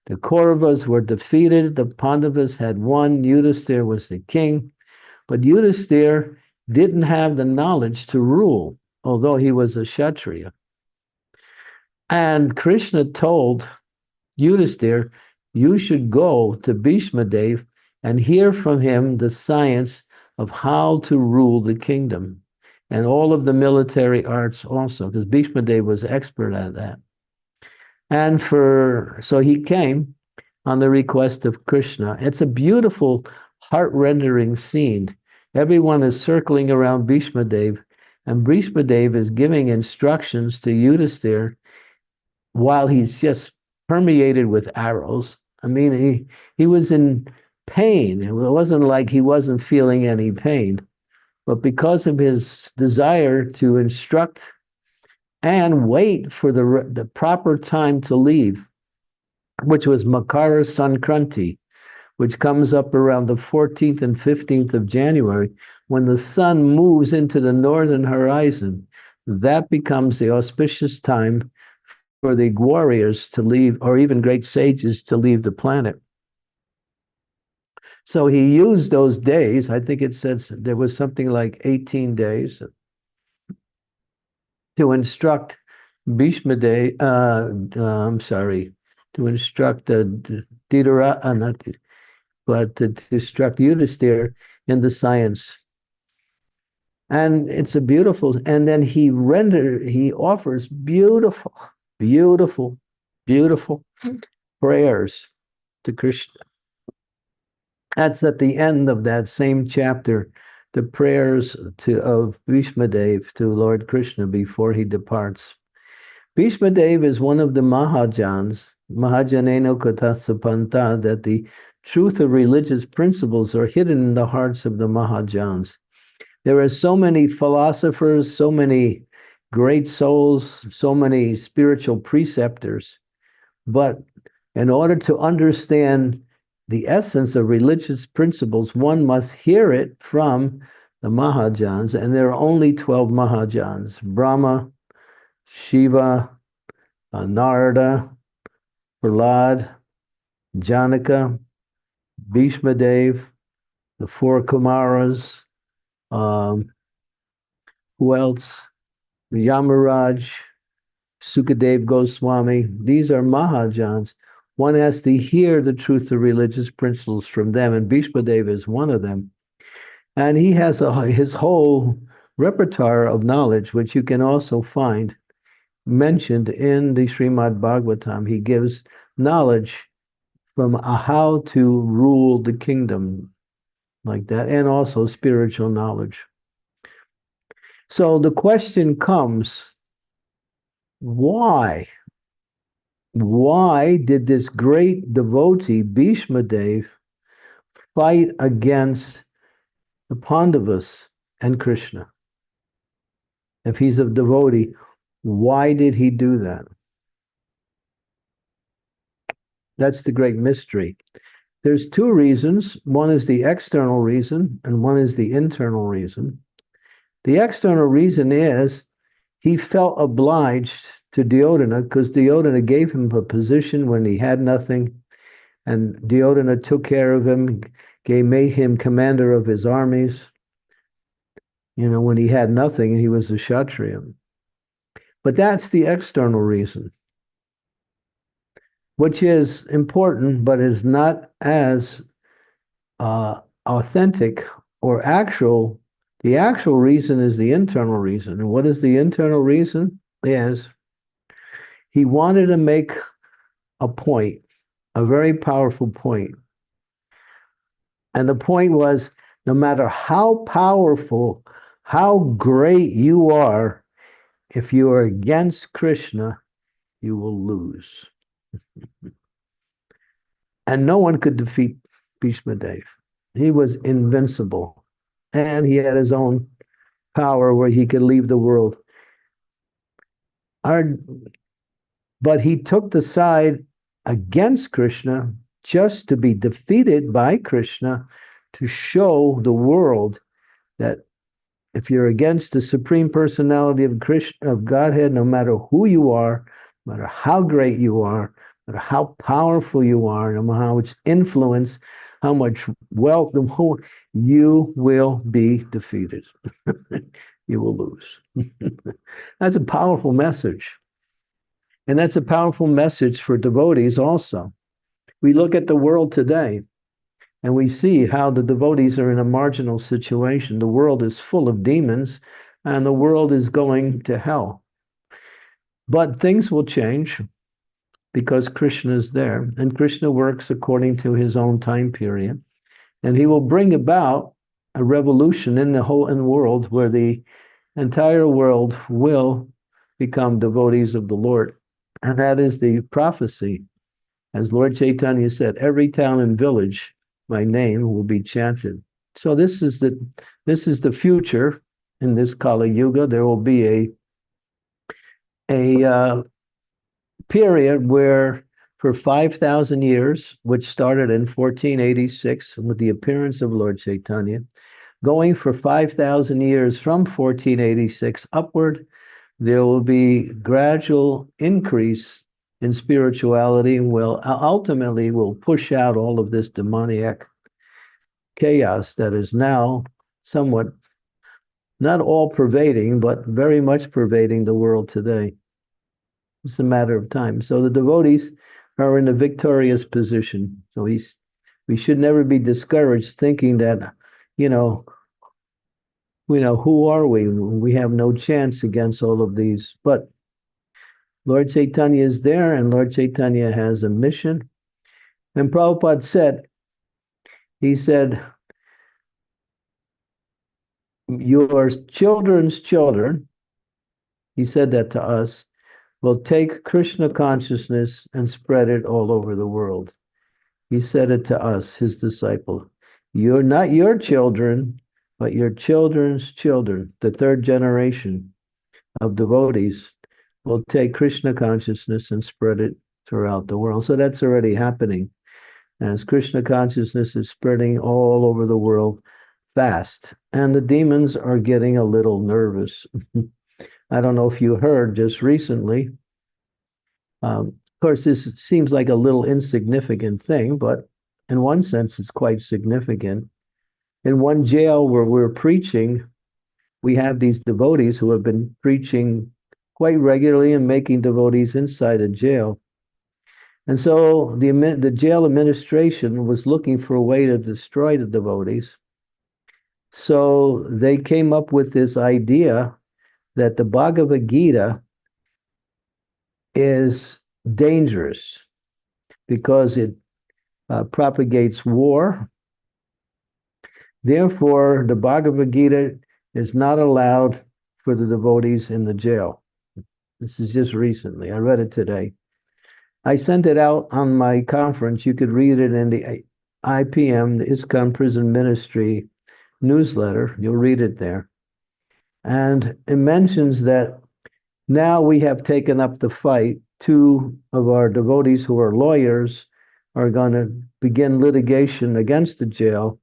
Speaker 2: The Kauravas were defeated, the Pandavas had won, Yudhisthira was the king. But Yudhisthira didn't have the knowledge to rule, although he was a Kshatriya. And Krishna told Yudhisthira, you should go to Bhishma Dev and hear from him the science of how to rule the kingdom, and all of the military arts also, because Bhishma Dev was expert at that. And so he came on the request of Krishna. It's a beautiful, heart-rendering scene. Everyone is circling around Bhishma Dev, and Bhishma Dev is giving instructions to Yudhisthira while he's just permeated with arrows. I mean, he was in pain. It wasn't like he wasn't feeling any pain, but because of his desire to instruct and wait for the proper time to leave, which was Makara Sankranti, which comes up around the 14th and 15th of January, when the sun moves into the northern horizon. That becomes the auspicious time for the warriors to leave, or even great sages to leave the planet. So he used those days. I think it says there was something like 18 days to instruct Bhishma to instruct to instruct Yudhisthira in the science. And it's a beautiful, and then he offers beautiful, beautiful, beautiful prayers to Krishna. That's at the end of that same chapter, the prayers of Bhishma Dev to Lord Krishna before he departs. Bhishma Dev is one of the Mahajans, Mahajaneno Katasapanta, that the truth of religious principles are hidden in the hearts of the Mahajans. There are so many philosophers, so many great souls, so many spiritual preceptors, but in order to understand the essence of religious principles, one must hear it from the Mahajans, and there are only 12 Mahajans: Brahma, Shiva, Narada, Prahlad, Janaka, Bhishma Dev, the four Kumaras, who else? Yamaraj, Sukadev Goswami. These are Mahajans. One has to hear the truth of religious principles from them, and Bhishma Dev is one of them. And he has his whole repertoire of knowledge, which you can also find mentioned in the Srimad Bhagavatam. He gives knowledge from how to rule the kingdom, like that, and also spiritual knowledge. So the question comes, why? Why did this great devotee, Bhishma Dev, fight against the Pandavas and Krishna? If he's a devotee, why did he do that? That's the great mystery. There's two reasons. One is the external reason, and one is the internal reason. The external reason is he felt obliged to Duryodhana because Duryodhana gave him a position when he had nothing, and Duryodhana took care of him, made him commander of his armies. You know, when he had nothing, he was a Kshatriya. But that's the external reason, which is important, but is not as authentic or actual. The actual reason is the internal reason. And what is the internal reason? Is he wanted to make a point, a very powerful point. And the point was, no matter how powerful, how great you are, if you are against Krishna, you will lose. And no one could defeat Bhishma Dev. He was invincible. And he had his own power where he could leave the world. But he took the side against Krishna just to be defeated by Krishna, to show the world that if you're against the Supreme Personality of Krishna, of Godhead, no matter who you are, no matter how great you are, no matter how powerful you are, no matter how much influence, how much wealth, you will be defeated. You will lose. That's a powerful message. And that's a powerful message for devotees also. We look at the world today and we see how the devotees are in a marginal situation. The world is full of demons and the world is going to hell. But things will change because Krishna is there, and Krishna works according to his own time period. And he will bring about a revolution in the whole world where the entire world will become devotees of the Lord. And that is the prophecy. As Lord Chaitanya said, every town and village, my name will be chanted. So this is the future in this Kali Yuga. There will be a period where for 5,000 years, which started in 1486 with the appearance of Lord Chaitanya, going for 5,000 years from 1486 upward, there will be gradual increase in spirituality and will ultimately will push out all of this demoniac chaos that is now somewhat not all pervading, but very much pervading the world today. It's a matter of time. So the devotees are in a victorious position. So we should never be discouraged thinking that, you know, who are we? We have no chance against all of these. But Lord Chaitanya is there, and Lord Chaitanya has a mission. And Prabhupada said, he said, your children's children, he said that to us, will take Krishna consciousness and spread it all over the world. He said it to us, his disciple. You're not your children, but your children's children, the third generation of devotees, will take Krishna consciousness and spread it throughout the world. So that's already happening. As Krishna consciousness is spreading all over the world fast. And the demons are getting a little nervous. I don't know if you heard just recently. Of course, this seems like a little insignificant thing, but in one sense, it's quite significant. In one jail where we're preaching, we have these devotees who have been preaching quite regularly and making devotees inside a jail. And so the jail administration was looking for a way to destroy the devotees. So they came up with this idea that the Bhagavad Gita is dangerous because it propagates war. Therefore, the Bhagavad Gita is not allowed for the devotees in the jail. This is just recently. I read it today. I sent it out on my conference. You could read it in the IPM, the ISKCON Prison Ministry newsletter. You'll read it there. And it mentions that now we have taken up the fight. Two of our devotees who are lawyers are going to begin litigation against the jail,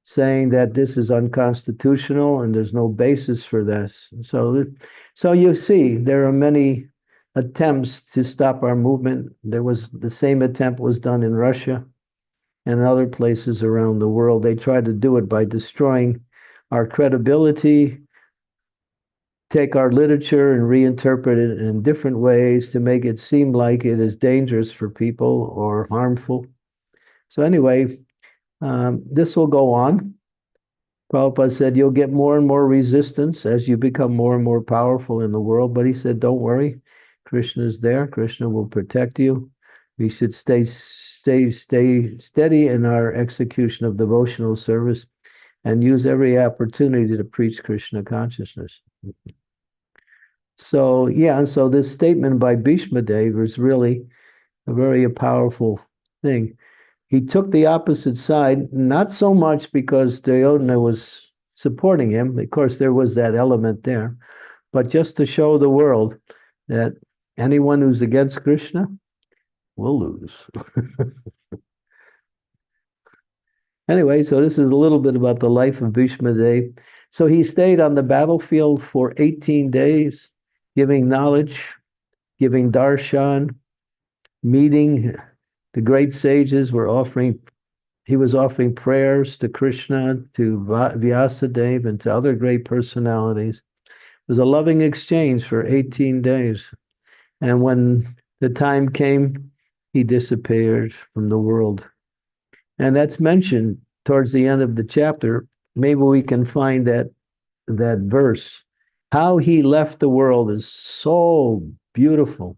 Speaker 2: saying that this is unconstitutional and there's no basis for this. So you see, there are many attempts to stop our movement. The same attempt was done in Russia and other places around the world. They tried to do it by destroying our credibility, take our literature and reinterpret it in different ways to make it seem like it is dangerous for people or harmful. So anyway, this will go on. Prabhupada said you'll get more and more resistance as you become more and more powerful in the world. But he said, don't worry, Krishna is there. Krishna will protect you. We should stay steady in our execution of devotional service and use every opportunity to preach Krishna consciousness. So, yeah, and so this statement by Bhishma Dev is really a very powerful thing. He took the opposite side, not so much because Duryodhana was supporting him. Of course, there was that element there, but just to show the world that anyone who's against Krishna will lose. Anyway, so this is a little bit about the life of Bhishma Dev. So he stayed on the battlefield for 18 days, giving knowledge, giving darshan, meeting the great sages. He was offering prayers to Krishna, to Vyasadeva, and to other great personalities. It was a loving exchange for 18 days. And when the time came, he disappeared from the world. And that's mentioned towards the end of the chapter. Maybe we can find that verse. How he left the world is so beautiful.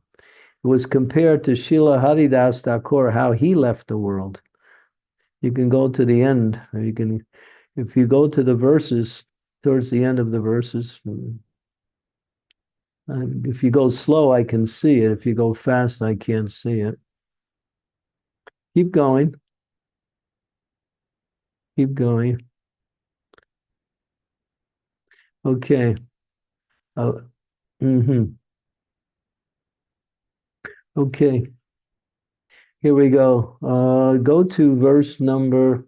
Speaker 2: It was compared to Srila Haridas Thakur, how he left the world. You can go to the end. If you go to the verses, towards the end of the verses, if you go slow, I can see it. If you go fast, I can't see it. Keep going. Keep going. Okay. Okay, here we go. Go to verse number,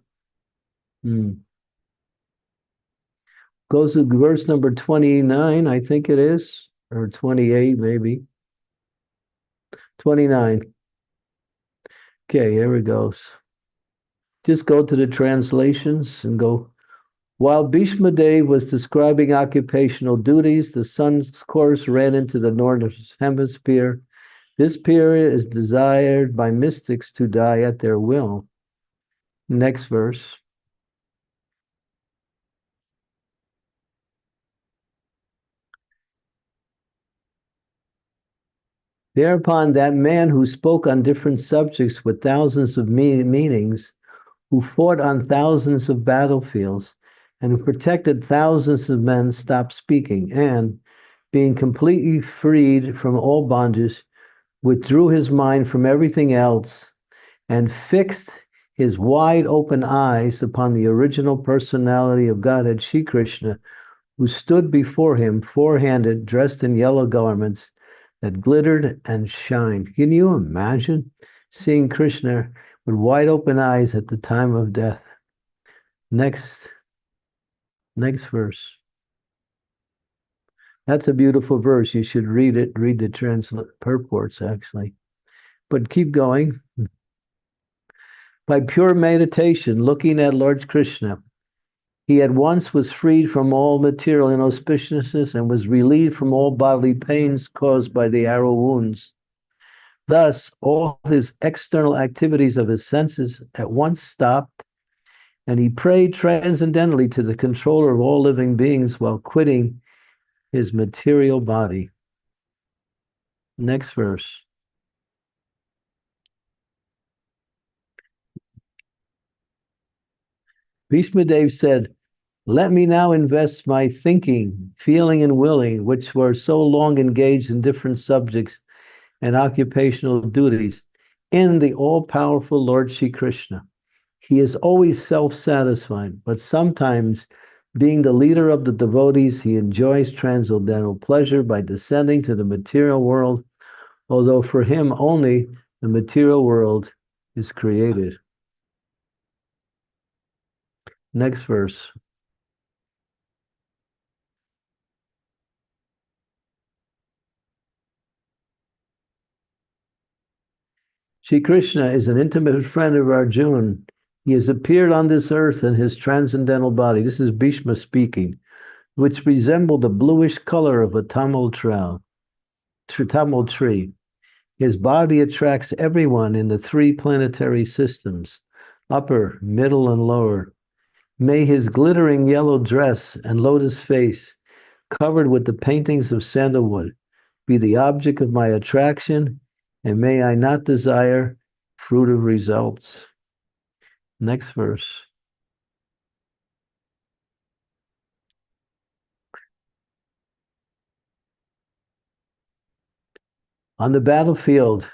Speaker 2: goes to verse number 29, I think it is, or 28 maybe. 29. Okay, here it goes. Just go to the translations and go. While Bhishma Dev was describing occupational duties, the sun's course ran into the northern hemisphere. This period is desired by mystics to die at their will. Next verse. Thereupon that man who spoke on different subjects with thousands of meanings, who fought on thousands of battlefields, and who protected thousands of men, stopped speaking, and, being completely freed from all bondages, withdrew his mind from everything else, and fixed his wide open eyes upon the original personality of Godhead, Shri Krishna, who stood before him, four-handed, dressed in yellow garments that glittered and shined. Can you imagine seeing Krishna with wide open eyes at the time of death? Next verse. That's a beautiful verse. You should read it, read the purports actually. But keep going. By pure meditation, looking at Lord Krishna, he at once was freed from all material inauspiciousness and was relieved from all bodily pains caused by the arrow wounds. Thus, all his external activities of his senses at once stopped, and he prayed transcendently to the controller of all living beings while quitting his material body. Next verse. Bhishma Dev said, "Let me now invest my thinking, feeling, and willing, which were so long engaged in different subjects and occupational duties, in the all-powerful Lord Shri Krishna. He is always self-satisfied, but sometimes, being the leader of the devotees, he enjoys transcendental pleasure by descending to the material world, although for him only the material world is created." Next verse. Shri Krishna is an intimate friend of Arjuna. He has appeared on this earth in his transcendental body. This is Bhishma speaking, which resembled the bluish color of a tamil tree. His body attracts everyone in the three planetary systems, upper, middle, and lower. May his glittering yellow dress and lotus face, covered with the paintings of sandalwood, be the object of my attraction, and may I not desire fruit of results. Next verse. On the battlefield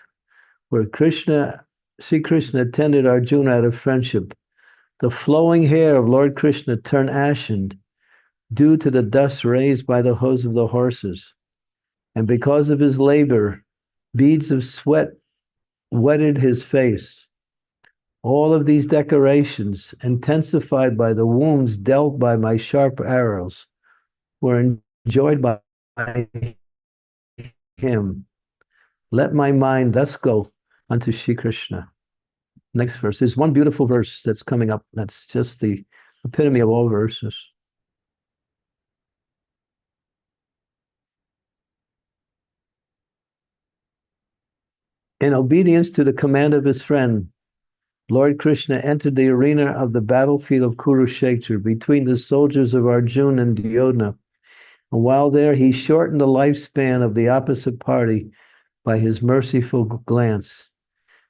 Speaker 2: where Sri Krishna attended Arjuna out of friendship, the flowing hair of Lord Krishna turned ashen due to the dust raised by the hooves of the horses. And because of his labor, beads of sweat wetted his face. All of these decorations, intensified by the wounds dealt by my sharp arrows, were enjoyed by him. Let my mind thus go unto Shri Krishna. Next verse. There's one beautiful verse that's coming up. That's just the epitome of all verses. In obedience to the command of his friend, Lord Krishna entered the arena of the battlefield of Kurukshetra between the soldiers of Arjuna and Duryodhana. And while there, he shortened the lifespan of the opposite party by his merciful glance.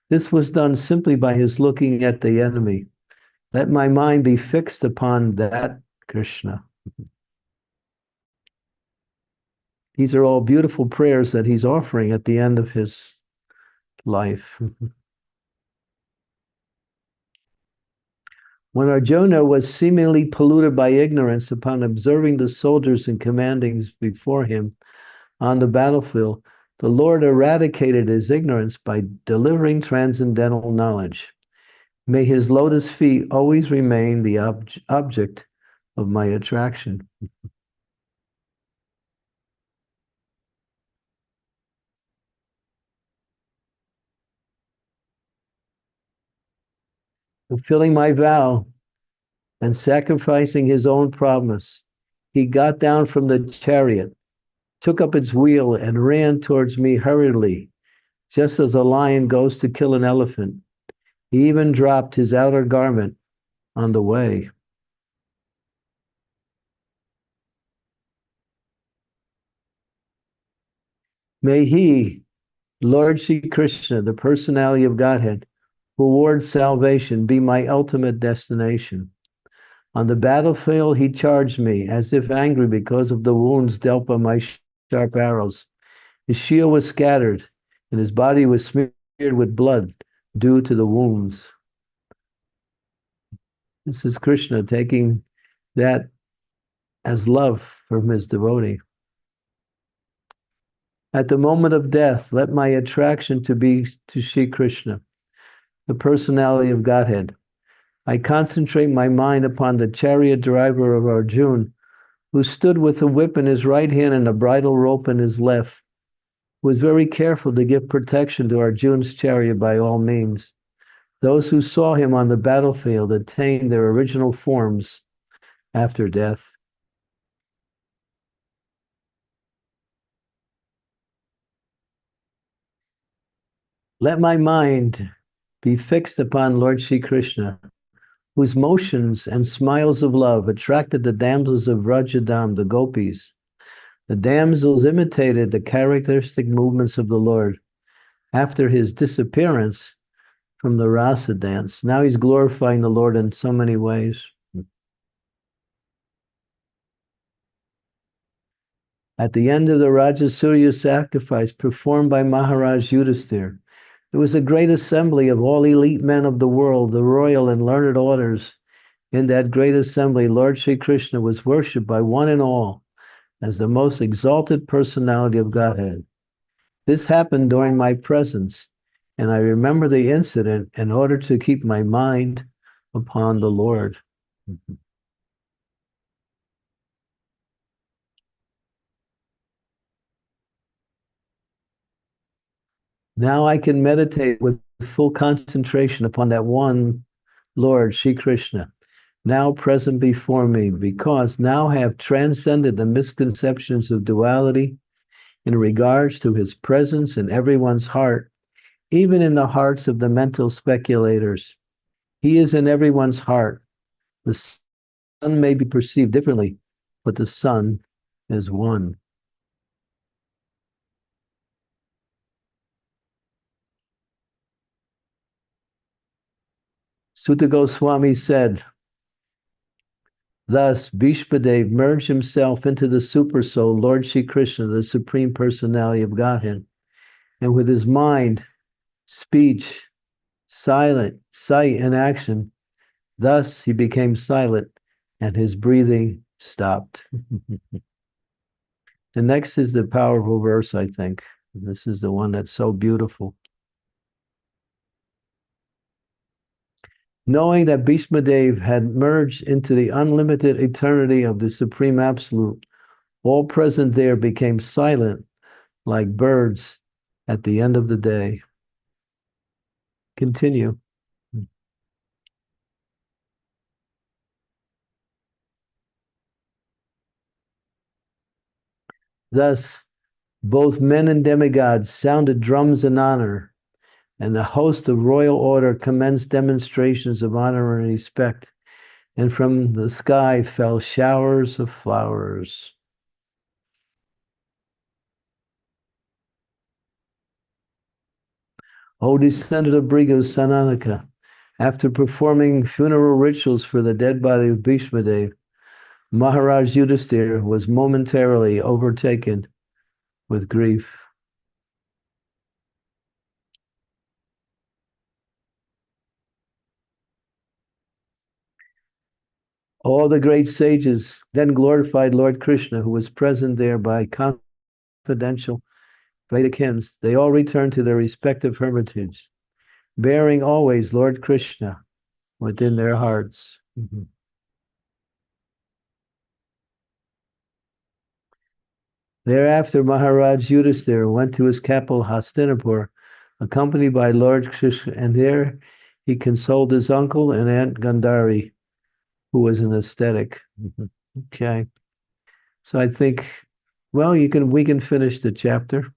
Speaker 2: This was done simply by his looking at the enemy. Let my mind be fixed upon that Krishna. These are all beautiful prayers that he's offering at the end of his life. When Arjuna was seemingly polluted by ignorance upon observing the soldiers and commandings before him on the battlefield, The Lord eradicated his ignorance by delivering transcendental knowledge. May his lotus feet always remain the object of my attraction. Fulfilling my vow and sacrificing his own promise, he got down from the chariot, took up its wheel, and ran towards me hurriedly, just as a lion goes to kill an elephant. He even dropped his outer garment on the way. May he, Lord Shri Krishna, the personality of Godhead, who awards salvation, be my ultimate destination. On the battlefield, he charged me, as if angry because of the wounds dealt by my sharp arrows. His shield was scattered, and his body was smeared with blood due to the wounds. This is Krishna taking that as love from his devotee. At the moment of death, let my attraction to be to Shri Krishna, the personality of Godhead. I concentrate my mind upon the chariot driver of Arjuna, who stood with a whip in his right hand and a bridle rope in his left, who was very careful to give protection to Arjuna's chariot by all means. Those who saw him on the battlefield attained their original forms after death. Let my mind be fixed upon Lord Shri Krishna, whose motions and smiles of love attracted the damsels of Vrajadam, the gopis. The damsels imitated the characteristic movements of the Lord after his disappearance from the rasa dance. Now he's glorifying the Lord in so many ways. At the end of the Rajasuya sacrifice performed by Maharaj Yudhisthira, there was a great assembly of all elite men of the world, the royal and learned orders. In that great assembly, Lord Shri Krishna was worshipped by one and all as the most exalted personality of Godhead. This happened during my presence, and I remember the incident in order to keep my mind upon the Lord. Now I can meditate with full concentration upon that one Lord, Shri Krishna, now present before me, because now I have transcended the misconceptions of duality in regards to his presence in everyone's heart, even in the hearts of the mental speculators. He is in everyone's heart. The sun may be perceived differently, but the sun is one. Sutta Goswami said, thus, Bhishma merged himself into the Super Soul, Lord Shri Krishna, the Supreme Personality of Godhead, and with his mind, speech, sight, and action, thus he became silent, and his breathing stopped. The next is the powerful verse, I think. This is the one that's so beautiful. Knowing that Bhishma had merged into the unlimited eternity of the Supreme Absolute, all present there became silent like birds at the end of the day. Continue. Thus, both men and demigods sounded drums in honor, and the host of royal order commenced demonstrations of honor and respect, and from the sky fell showers of flowers. O descendant of Bhrigu Sananaka, after performing funeral rituals for the dead body of Bhishma, Maharaj Yudhisthira was momentarily overtaken with grief. All the great sages then glorified Lord Krishna, who was present there by confidential Vedic hymns, they all returned to their respective hermitage, bearing always Lord Krishna within their hearts. Mhm. Thereafter, Maharaj Yudhisthira went to his capital Hastinapur, accompanied by Lord Krishna, and there he consoled his uncle and Aunt Gandhari, who was an ascetic. Mhm. Okay. So I think, well, we can finish the chapter.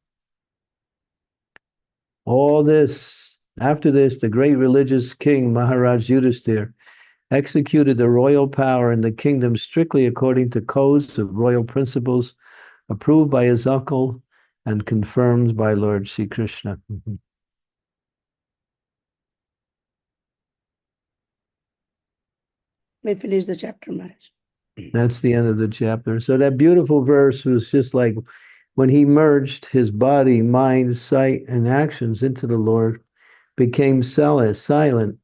Speaker 2: All this, after this, the great religious king Maharaj Yudhisthira executed the royal power in the kingdom strictly according to codes of royal principles approved by his uncle and confirmed by Lord Sri Krishna. Mhm.
Speaker 1: We finish the chapter, Maharaj.
Speaker 2: That's the end of the chapter. So that beautiful verse was just like when he merged his body, mind, sight, and actions into the Lord, became silent,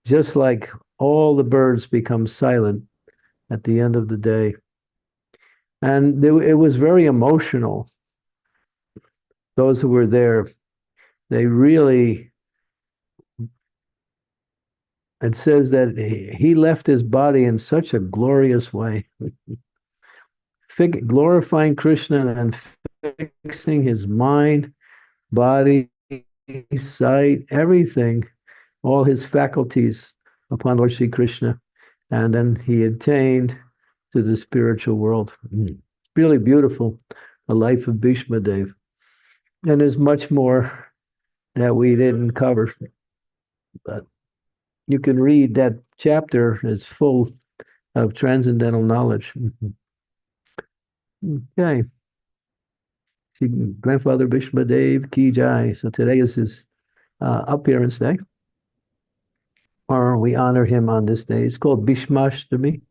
Speaker 2: just like all the birds become silent at the end of the day. And it was very emotional. Those who were there, they really, it says that he left his body in such a glorious way, glorifying Krishna and fixing his mind, body, sight, everything, all his faculties upon Lord Sri Krishna. And then he attained to the spiritual world. Really beautiful, the life of Bhishma Dev. And there's much more that we didn't cover, but you can read that chapter is full of transcendental knowledge. Okay. Grandfather Bhishma Dev Ki Jai. So today is his appearance day, or we honor him on this day. It's called Bhishmashtami.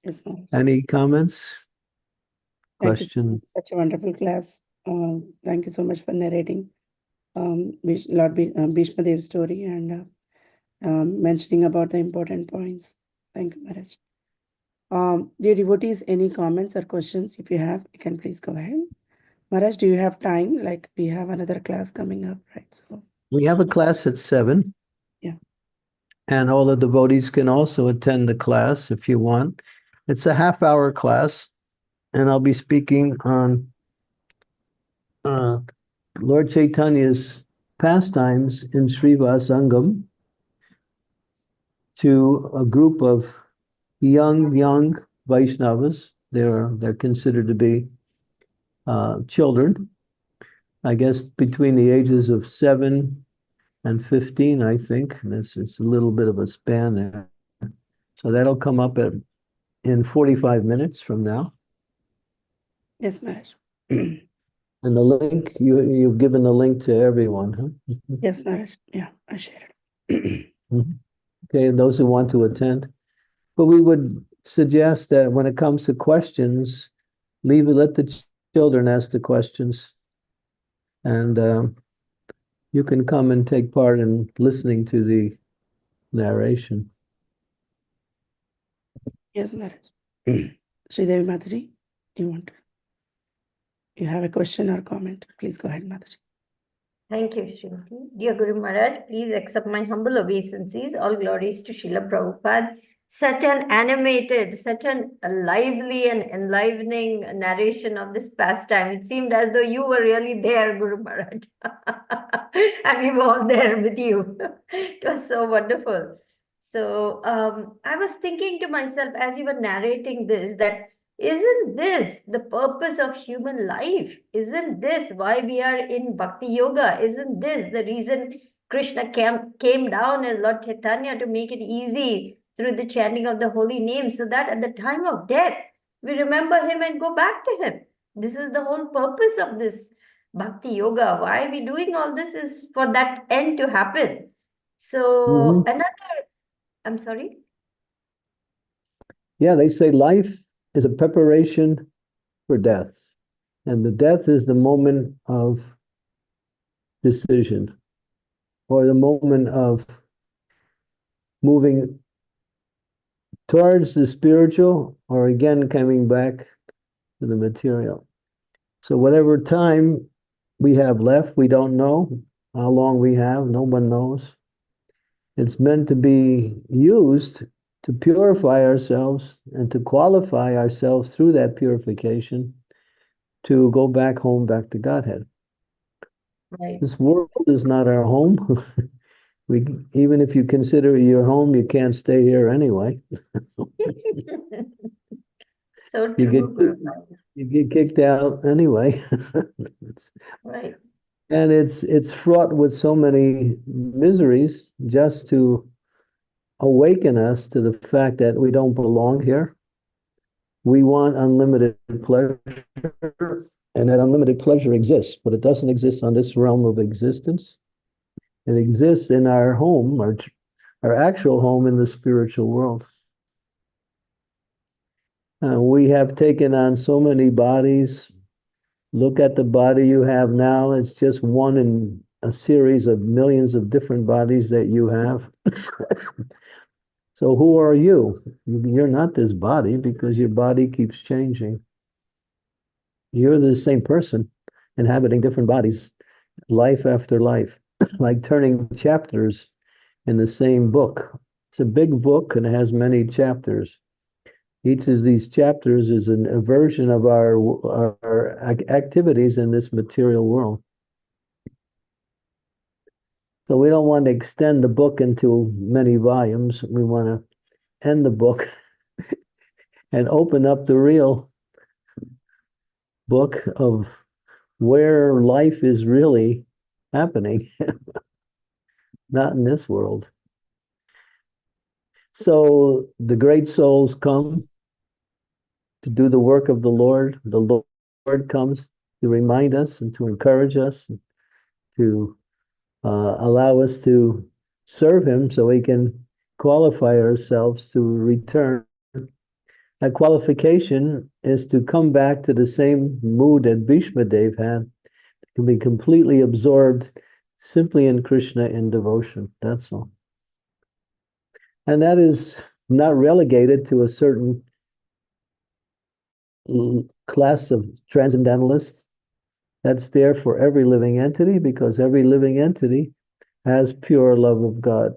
Speaker 1: Yes, Maharaj.
Speaker 2: Any comments?
Speaker 1: Thank you so
Speaker 2: Questions?
Speaker 1: much. Such a wonderful class. Thank you so much for narrating Lord Bhishma Dev's story and mentioning about the important points. Thank you, Maharaj. Dear devotees, any comments or questions? If you have, you can please go ahead. Maharaj, do you have time? Like we have another class coming up, right? So
Speaker 2: We have a class at 7.
Speaker 1: Yeah.
Speaker 2: And all the devotees can also attend the class if you want. It's a half-hour class, and I'll be speaking on Lord Chaitanya's pastimes in Srivasangam to a group of young Vaishnavas. They're considered to be children, I guess between the ages of 7 and 15, I think. It's a little bit of a span there. So that'll come up in 45 minutes from now.
Speaker 1: yes, Maharaj.
Speaker 2: And the link, you've given the link to everyone, huh?
Speaker 1: Yes, Maharaj. Yeah, I shared it.
Speaker 2: Okay, those who want to attend. But we would suggest that when it comes to questions, let the children ask the questions. And you can come and take part in listening to the narration.
Speaker 1: Yes, Maharaj. Sridevi Mataji, you have a question or comment? Please go ahead, Mataji.
Speaker 3: Thank you, Shrimati. Dear Guru Maharaj, please accept my humble obeisances. All glories to Srila Prabhupada. Such an animated, such an lively and enlivening narration of this pastime. It seemed as though you were really there, Guru Maharaj. And we were all there with you. It was so wonderful. So I was thinking to myself as you were narrating this, that isn't this the purpose of human life? Isn't this why we are in Bhakti Yoga? Isn't this the reason Krishna came down as Lord Chaitanya to make it easy through the chanting of the holy name, so that at the time of death, we remember him and go back to him? This is the whole purpose of this Bhakti Yoga. Why are we doing all this is for that end to happen. So I'm sorry?
Speaker 2: Yeah, they say life is a preparation for death. And the death is the moment of decision, or the moment of moving towards the spiritual, or again coming back to the material. So whatever time we have left, we don't know how long we have, no one knows. It's meant to be used to purify ourselves and to qualify ourselves through that purification to go back home, back to Godhead.
Speaker 3: Right.
Speaker 2: This world is not our home. Even if you consider it your home, you can't stay here anyway.
Speaker 3: So
Speaker 2: You
Speaker 3: true, Gurupada.
Speaker 2: you get kicked out anyway.
Speaker 3: Right.
Speaker 2: And it's fraught with so many miseries just to awaken us to the fact that we don't belong here. We want unlimited pleasure, and that unlimited pleasure exists, but it doesn't exist on this realm of existence. It exists in our home, our actual home in the spiritual world. We have taken on so many bodies. Look at the body you have now. It's just one in a series of millions of different bodies that you have. So who are you? You're not this body because your body keeps changing. You're the same person inhabiting different bodies, life after life, like turning chapters in the same book. It's a big book and it has many chapters. Each of these chapters is a version of our activities in this material world. So we don't want to extend the book into many volumes. We want to end the book and open up the real book of where life is really happening, not in this world. So the great souls come to do the work of the Lord. The Lord comes to remind us and to encourage us, to allow us to serve him so we can qualify ourselves to return. That qualification is to come back to the same mood that Bhishma Dev had, to be completely absorbed simply in Krishna in devotion. That's all. And that is not relegated to a certain class of transcendentalists. That's there for every living entity because every living entity has pure love of God.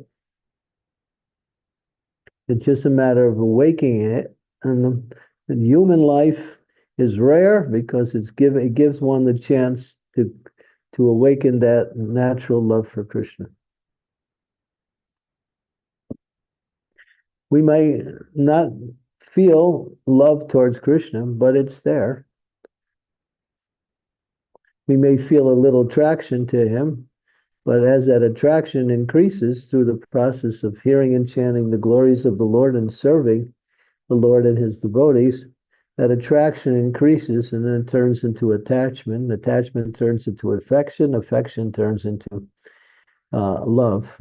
Speaker 2: It's just a matter of awakening it. And the human life is rare because it gives one the chance to awaken that natural love for Krishna. We may not feel love towards Krishna, but it's there. We may feel a little attraction to him, but as that attraction increases through the process of hearing and chanting the glories of the Lord and serving the Lord and his devotees, that attraction increases and then it turns into attachment. Attachment turns into affection. Affection turns into love.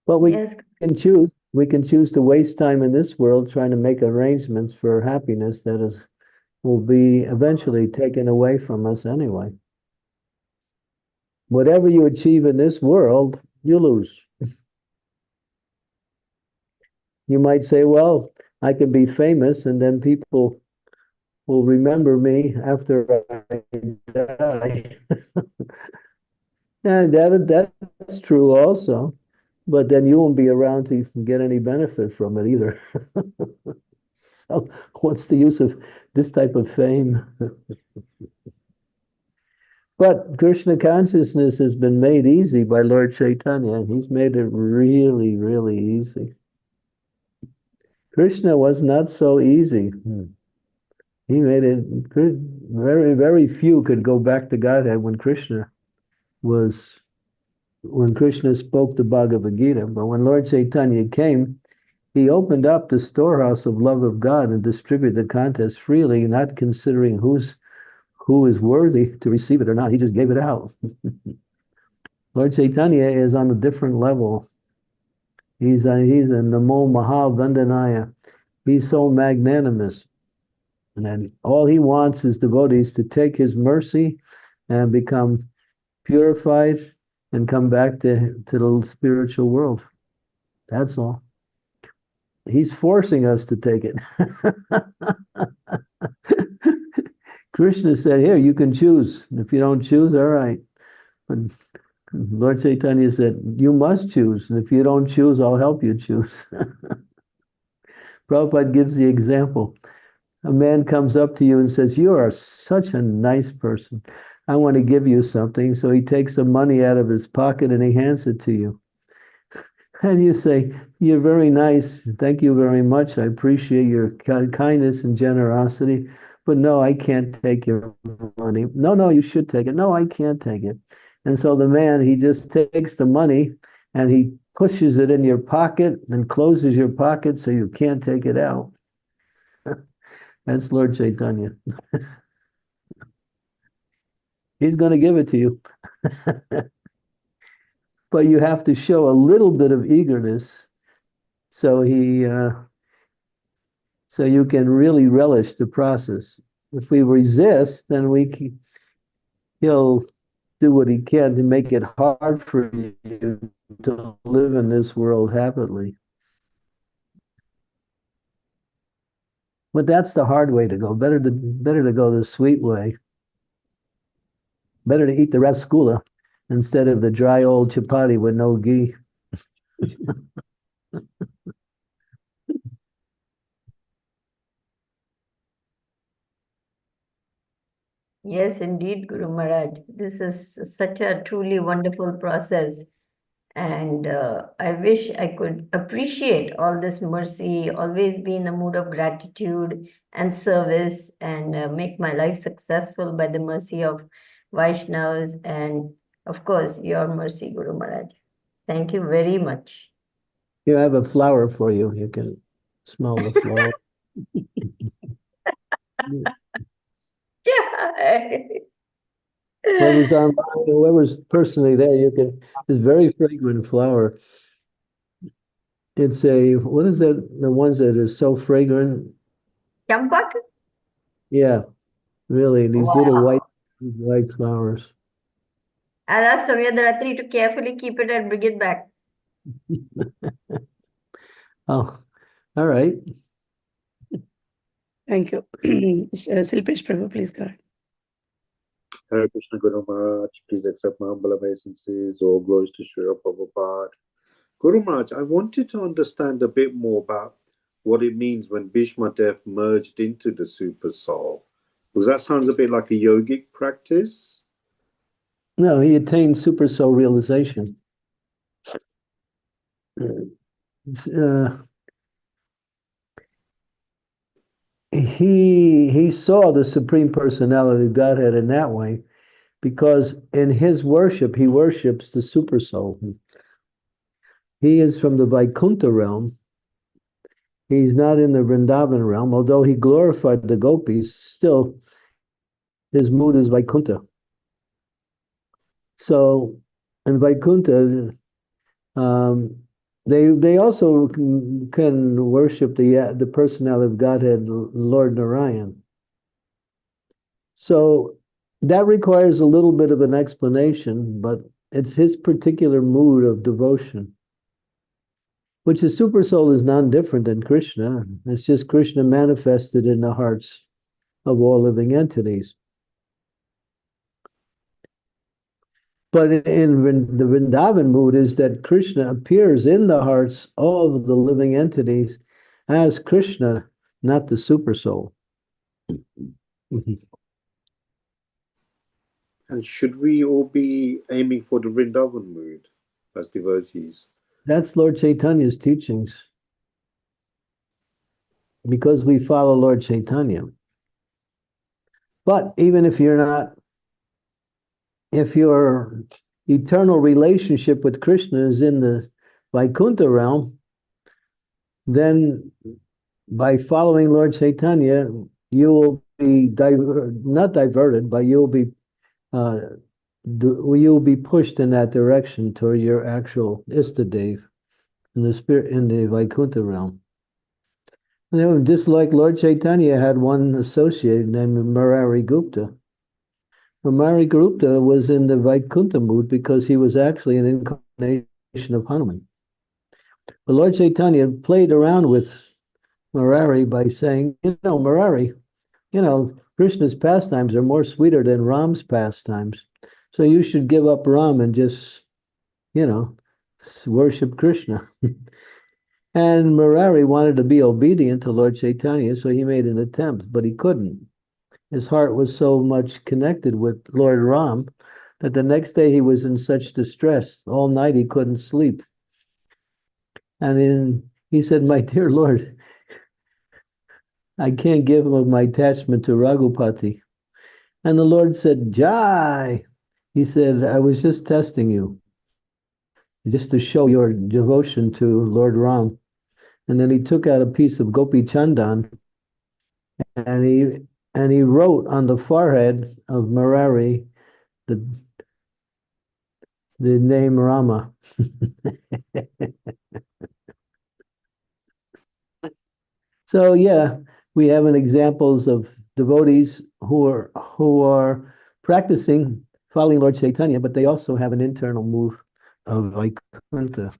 Speaker 2: But we can choose to waste time in this world trying to make arrangements for happiness that will be eventually taken away from us anyway. Whatever you achieve in this world, you lose. You might say, well, I can be famous and then people will remember me after I die. And that's true also. But then you won't be around to get any benefit from it either. So what's the use of this type of fame? But Krishna consciousness has been made easy by Lord Chaitanya. He's made it really, really easy. Krishna was not so easy. He made it very, very few could go back to Godhead when Krishna spoke the Bhagavad Gita. But when Lord Chaitanya came, he opened up the storehouse of love of God and distributed the contents freely, not considering who is worthy to receive it or not. He just gave it out. Lord Chaitanya is on a different level. He's a Namo Mahavandanaya. He's so magnanimous. And all he wants is devotees to take his mercy and become purified and come back to the spiritual world. That's all. He's forcing us to take it. Krishna said, here, you can choose. If you don't choose, all right. But Lord Chaitanya said, you must choose. And if you don't choose, I'll help you choose. Prabhupada gives the example. A man comes up to you and says, you are such a nice person. I want to give you something. So he takes some money out of his pocket and he hands it to you. And you say, you're very nice. Thank you very much. I appreciate your kindness and generosity. But no, I can't take your money. No, you should take it. No, I can't take it. And so the man, he just takes the money and he pushes it in your pocket and closes your pocket so you can't take it out. That's Lord Chaitanya. He's going to give it to you. But you have to show a little bit of eagerness so so you can really relish the process. If we resist, then he'll do what he can to make it hard for you to live in this world happily. But that's the hard way to go. Better to go the sweet way. Better to eat the rasgulla instead of the dry old chapati with no ghee.
Speaker 3: Yes, indeed, Guru Maharaj. This is such a truly wonderful process. And I wish I could appreciate all this mercy, always be in a mood of gratitude and service, and make my life successful by the mercy of Vaishnavas and, of course, your mercy, Guru Maharaj. Thank you very much.
Speaker 2: Here, I have a flower for you. You can smell the flower. Whoever's online, whoever's personally there, it's very fragrant flower. It's what is that? The ones that are so fragrant?
Speaker 3: Champak?
Speaker 2: Yeah, really, these little white flowers.
Speaker 3: I'll ask Samyadaratri to carefully keep it and bring it back.
Speaker 2: Oh, all right.
Speaker 1: Thank you. Silpesh Prabhu, please go ahead.
Speaker 4: Hare Krishna Guru Maharaj, please accept my humble obeisances. All glories to Srila Prabhupada. Guru Maharaj, I wanted to understand a bit more about what it means when Bhishma Dev merged into the super soul. Because that sounds a bit like a yogic practice.
Speaker 2: No, he attained super soul realization. He saw the Supreme Personality of Godhead in that way, because in his worship, he worships the super soul. He is from the Vaikuntha realm. He's not in the Vrindavan realm, although he glorified the gopis, still his mood is Vaikuntha. So in Vaikuntha, they also can worship the personality of Godhead, Lord Narayan. So that requires a little bit of an explanation, but it's his particular mood of devotion, which the super soul is non-different than Krishna. It's just Krishna manifested in the hearts of all living entities. But in the Vrindavan mood is that Krishna appears in the hearts of the living entities as Krishna, not the super soul.
Speaker 4: And should we all be aiming for the Vrindavan mood as devotees?
Speaker 2: That's Lord Chaitanya's teachings. Because we follow Lord Chaitanya. But even if your eternal relationship with Krishna is in the Vaikuntha realm, then by following Lord Chaitanya, you will be not diverted, but you'll be pushed in that direction toward your actual Istadev in the Vaikuntha realm. And just like Lord Chaitanya had one associate named Murari Gupta, Mari Garupta was in the Vaikuntha mood because he was actually an incarnation of Hanuman. But Lord Chaitanya played around with Murari by saying, Murari, Krishna's pastimes are more sweeter than Ram's pastimes. So you should give up Ram and just, worship Krishna. And Murari wanted to be obedient to Lord Chaitanya, so he made an attempt, but he couldn't. His heart was so much connected with Lord Ram that the next day he was in such distress. All night he couldn't sleep. And then he said, my dear Lord, I can't give up my attachment to Raghupati. And the Lord said, Jai. He said, I was just testing you, just to show your devotion to Lord Ram. And then he took out a piece of Gopi Chandan and he wrote on the forehead of Murari the name Rama. So yeah, we have an examples of devotees who are practicing following Lord Chaitanya, but they also have an internal move of Vaikuntha.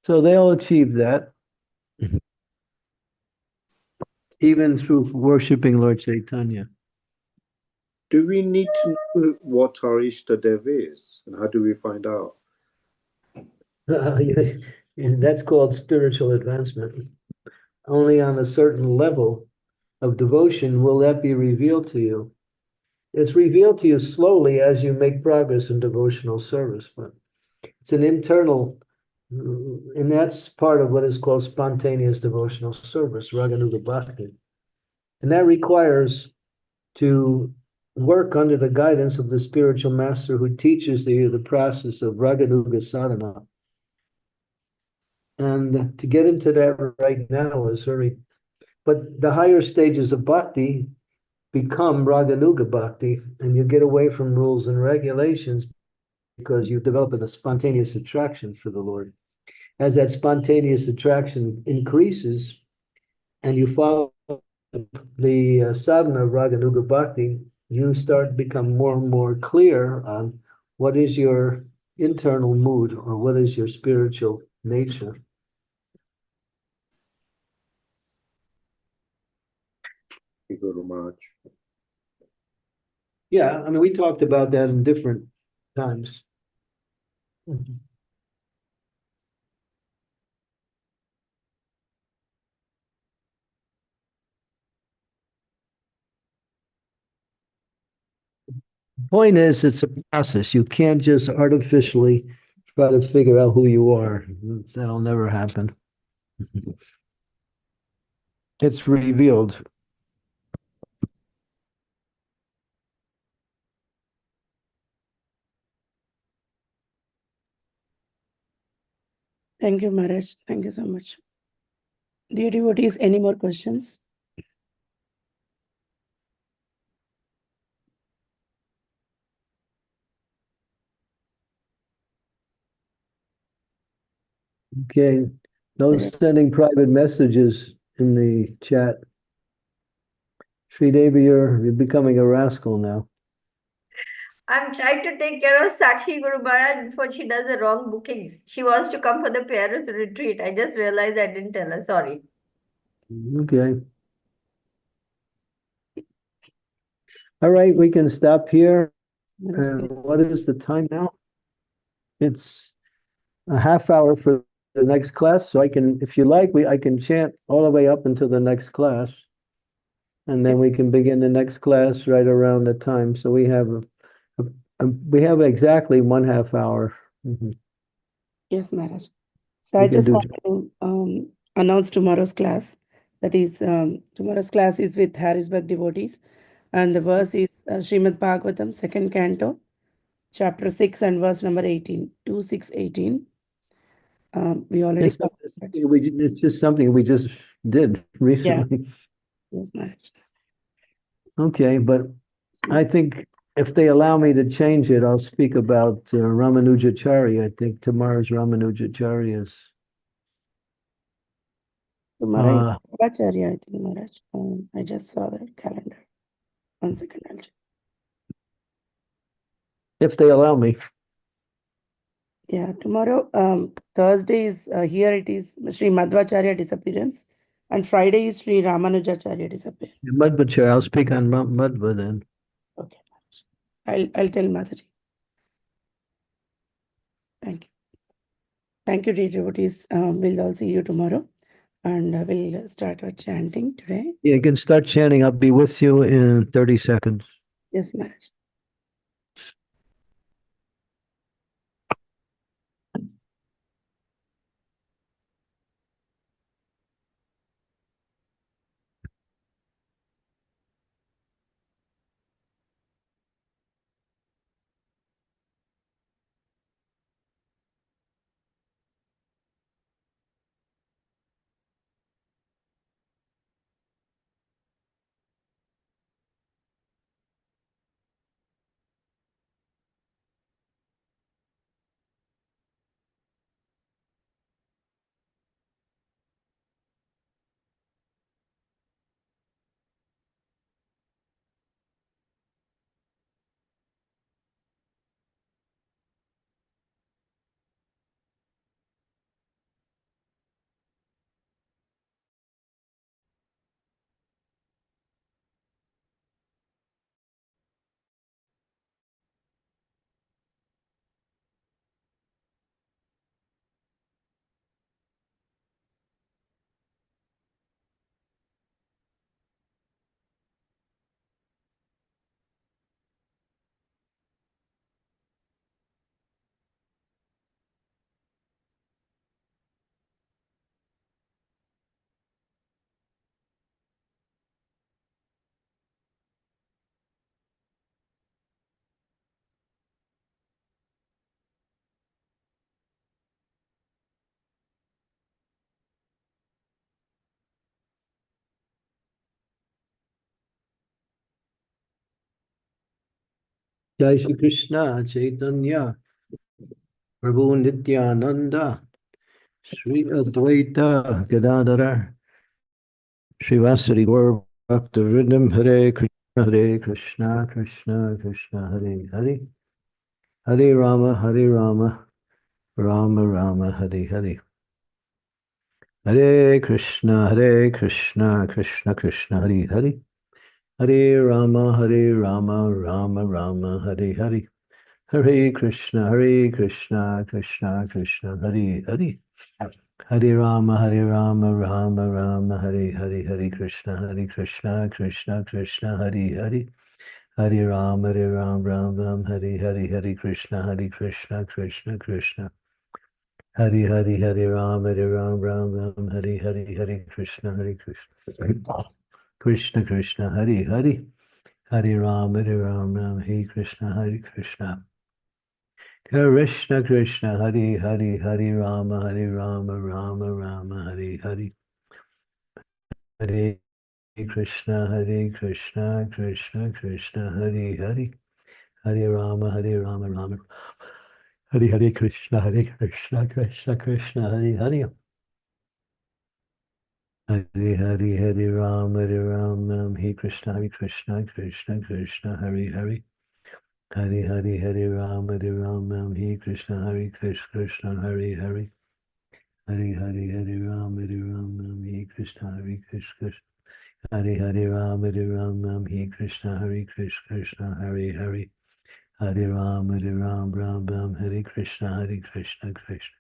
Speaker 2: So they all achieve that, even through worshiping Lord Chaitanya.
Speaker 4: Do we need to know what our Ishtadev is, and how do we find out?
Speaker 2: And that's called spiritual advancement. Only on a certain level of devotion will that be revealed to you. It's revealed to you slowly as you make progress in devotional service, but it's an internal, and that's part of what is called spontaneous devotional service, Raganuga Bhakti. And that requires to work under the guidance of the spiritual master who teaches you the process of Raganuga sadhana. And to get into that right now is but the higher stages of bhakti become Raganuga Bhakti, and you get away from rules and regulations because you develop a spontaneous attraction for the Lord. As that spontaneous attraction increases and you follow the sadhana of Raganuga Bhakti, you start to become more and more clear on what is your internal mood or what is your spiritual nature.
Speaker 4: Thank you, Guru Maharaj.
Speaker 2: Yeah, I mean, we talked about that in different times. Point is, it's a process. You can't just artificially try to figure out who you are. That'll never happen. It's revealed.
Speaker 1: Thank you, Maharaj. Thank you so much. Dear devotees, any more questions?
Speaker 2: Okay. No sending private messages in the chat. Sri Devi, you're becoming a rascal now.
Speaker 3: I'm trying to take care of Sakshi Guru Maharaj before she does the wrong bookings. She wants to come for the Paris retreat. I just realized I didn't tell her. Sorry.
Speaker 2: Okay. All right, we can stop here. And what is the time now? It's a half hour for the next class. So I can, if you like, I can chant all the way up until the next class. And then we can begin the next class right around the time. So we have we have exactly 1/2 hour.
Speaker 1: Yes, Maharaj. So
Speaker 2: We
Speaker 1: I
Speaker 2: can
Speaker 1: just
Speaker 2: do-
Speaker 1: want to announce tomorrow's class. That is, tomorrow's class is with Harrisburg devotees. And the verse is Srimad Bhagavatam, second canto, chapter 6 and verse number 18, 2, 6, 18. We already
Speaker 2: It's, it's just something we just did recently.
Speaker 1: Yes, Maharaj.
Speaker 2: Okay, but I think if they allow me to change it, I'll speak about Ramanujacharya. I think tomorrow's Ramanujacharya is.
Speaker 1: Tomorrow is Acharya, I think, Maharaj. I just saw the calendar. 1 second, I'll check.
Speaker 2: if they allow me.
Speaker 1: Yeah, tomorrow, Thursday is here it is Sri Madhvacharya disappearance, and Friday is Sri Ramanujacharya disappearance.
Speaker 2: Madhvacharya, I'll speak on Madhva then.
Speaker 1: Okay, I'll tell Mataji. Thank you. Thank you, dear devotees. We'll all see you tomorrow, and we'll start our chanting today.
Speaker 2: Yeah, you can start chanting. I'll be with you in 30 seconds.
Speaker 1: Yes, Maharaj.
Speaker 2: Jai Shri Krishna Chaitanya Prabhu Nityananda Sri Advaita Gadadhara Srivasari Gaur Bhakta Vridam Hare Krishna Krishna Krishna Hare Hare Hare Rama Rama Rama Hare Hare Hare Krishna Krishna Krishna Hare Hare Hare Rama Rama Rama Hare Hare Hare Krishna Krishna Krishna Hare Hare Hare Rama Rama Rama Hare Hare Hare Krishna Krishna Krishna Hare Hare Hare Rama Ram Hare Hare Krishna Krishna Krishna Hare Hare Rama Ram Hare Hare Krishna Krishna Krishna Hare Hare Hare Rama Ram Hare Krishna Krishna Krishna Hare Hare Rama Rama Rama Hare Hare Hare Krishna Krishna Krishna Hare Hare Hare Rama Rama Hare Krishna Krishna Hare Hare Hare Rama Hare Krishna Krishna Hare Hare Hare Rama Hare Krishna Krishna Hare Hare Hare Rama Hare Krishna Krishna Hare Rama Hare Krishna Krishna Hare Hare Hare Rama Ram Hare Krishna Krishna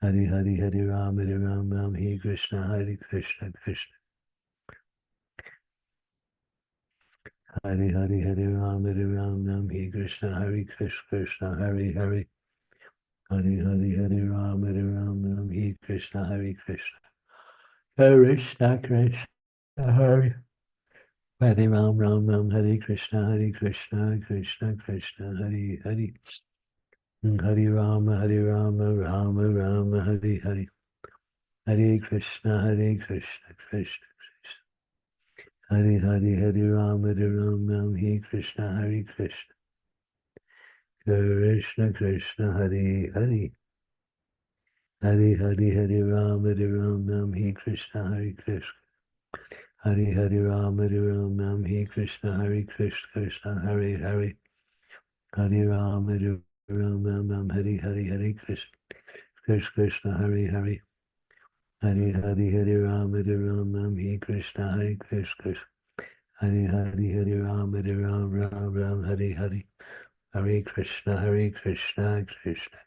Speaker 2: Hare Rama Ram Hare Krishna Krishna Hare Rama Ram Hare Krishna Krishna Hare Hare Hare Rama Ram Hare Krishna Krishna Hare Hare Ram Hare Krishna Krishna Hare Hare Hare Rama Rama Hare Hare Hare Krishna Krishna Hare Rama Hare Krishna Krishna Hare Hare Hare Rama Hare Krishna Hare Rama Hare Krishna Krishna Hare Hare Hare Ram, Hare Hare, Hare Krishna, Krishna Krishna, Hare Hare, Hare Hare, Hare Ram, Hare Krishna, Hare Krishna, Hare Hare, Hare Ram, Ram, Hare Hare, Hare Krishna, Krishna Krishna,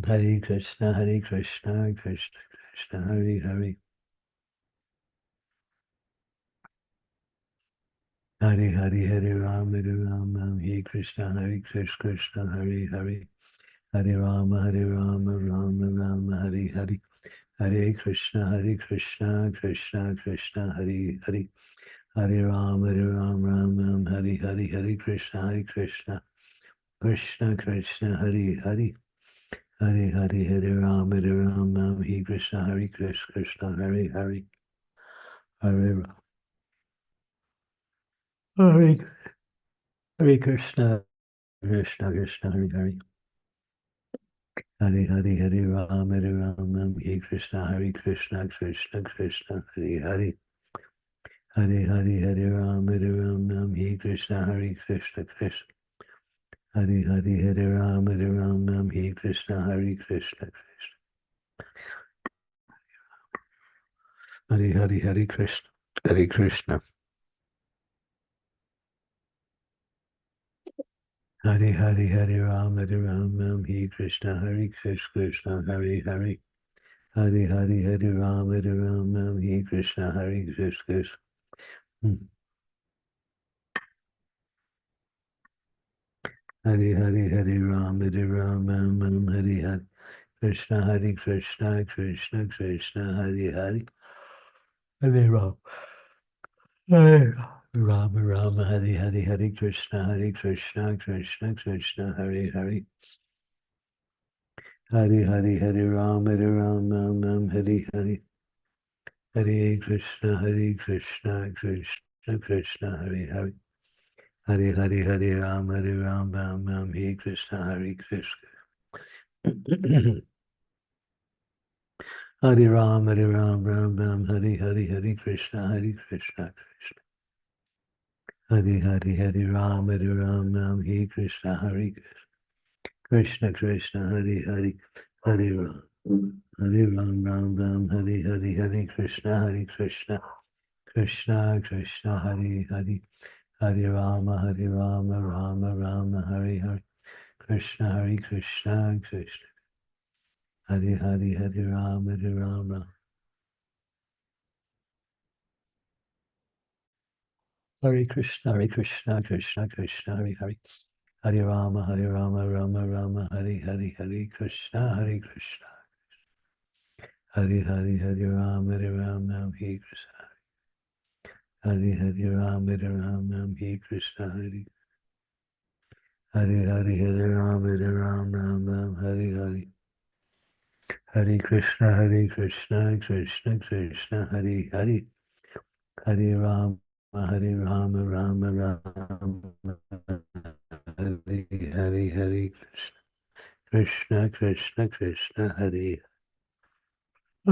Speaker 2: Hare Krishna, Krishna Krishna, Hare Hare. Hare Hare, Hare Ram, Hare Krishna, Krishna, Hare Hare, Hare Rama, Ram, Hare Hare, Hare Krishna, Krishna Krishna, Hare Hare, Hare Ram, Ram, Hare Hare, Hare Krishna, Krishna Krishna, Hare Hare, Hare Hare, Hare Ram, Hare Krishna, Krishna, Hare Hare, Hare Hare Hare Krishna, Krishna Krishna, Hare Hare. Hare Hare, Hare Ram, Hare Krishna, Krishna Krishna, Hare Hare, Hare Hare, Hare Ram, Hare Krishna, Krishna Krishna, Hare Hare, Hare Ram, Hare Krishna, Krishna Krishna, Hare Hare, Hare Krishna, Hare Krishna, Hare Hare, Hare Ram, Hare Krishna, Krishna, Hare Hare, Hare Hare, Hare Ram, Hare Krishna, Krishna. Hare Hare, Hare Ram, Hare Hare Krishna, Krishna Krishna, Hare Hare, Hare Ram, Hare Hare Krishna, Krishna Krishna, Hare Hare, Hare Hare, Hare Ram, Hare Hare, Hare Krishna, Krishna Krishna, Hare Hare, Hare Hare, Hare Ram, Hare Krishna, Krishna. Hare Ram, Hare Hare Krishna, Krishna Krishna. Hare Hare, Hare Ram, Hare Krishna, Krishna Krishna, Hare Hare, Hare Ram. Hare Ram, Hare Hare Krishna, Krishna, Krishna Krishna, Hare Hare, Hare Rama, Rama, Hare Hare, Krishna Krishna, Krishna, Hare Hare, Hare Ram, Ram. Hare Krishna, Krishna Krishna, Hare Hare, Hare Rama, Rama, Hare Hare, Hare Krishna, Krishna, Hare Hare, Hare Ram, Hare Krishna, Hare Hare, Ram, Hare Krishna, Hare Hare, Hare Ram, Hare Hare, Hare Krishna, Krishna Krishna, Hare Hare, Hare Ram, Rama, Hare Hare, Hare Krishna, Krishna, Hare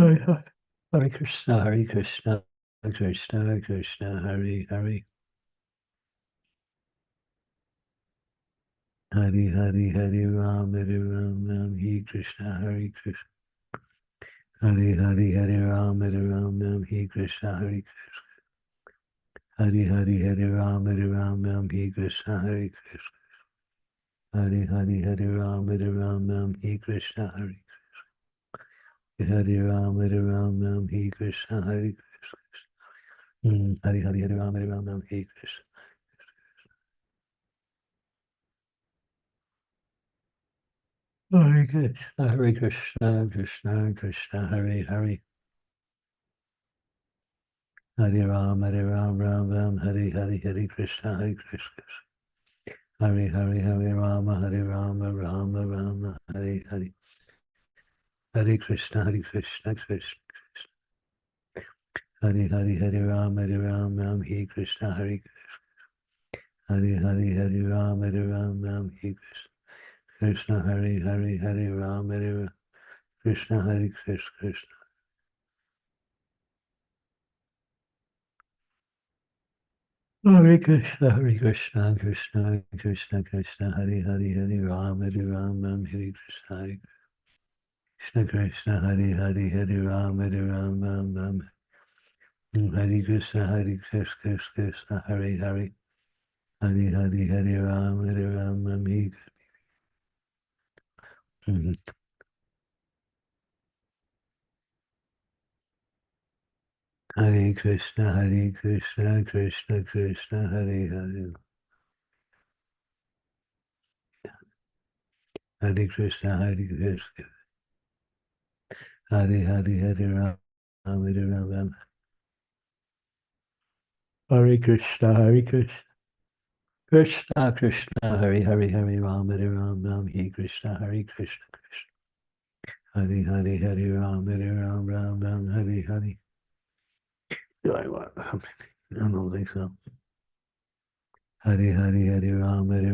Speaker 2: Hare, Hare Krishna, Krishna Krishna, Hare Hare, Hare Hare, Hare Ram, Hare Krishna, Krishna, Hare Hare, Hare Ram, Hare Krishna, Hare Hare, Hare Ram, Hare Krishna, Krishna, Hare Hare, Hare Ram, Hare Krishna, Hare Ram, Hare Krishna, Hare Hare, Hare Ram, Hare Krishna. Hare Krishna, Krishna Krishna, Hare Hare, Hare Ram, Ram, Hare Hare, Hare Krishna, Krishna, Hare Hare, Hare Rama, Rama, Hare Hare, Hare Krishna, Krishna Krishna, Hare Hare, Hare Ram, Hare Krishna, Hare Hare, Hare Ram, Hare Krishna, Krishna Hare Hare, Hare Ram, Hare Krishna, Hare Krishna. Hare Krishna, Krishna Krishna Krishna, Hare Hare, Hare Ram, Hare Krishna, Krishna, Hare Hare, Hare Ram, Hare Krishna, Krishna, Hare Hare, Hare Hare, Hare Ram, Hare Hare Krishna, Krishna Krishna, Hare Hare, Hare Krishna, Hare Hare, Hare Ram, Hare Krishna, Krishna Krishna, Hare Hare, Hare Ram, Hare Krishna, Hare Hare, Hare Ram, Hare Hare. Do I want? I don't think so. Hare Hare, Hare Ram, Hare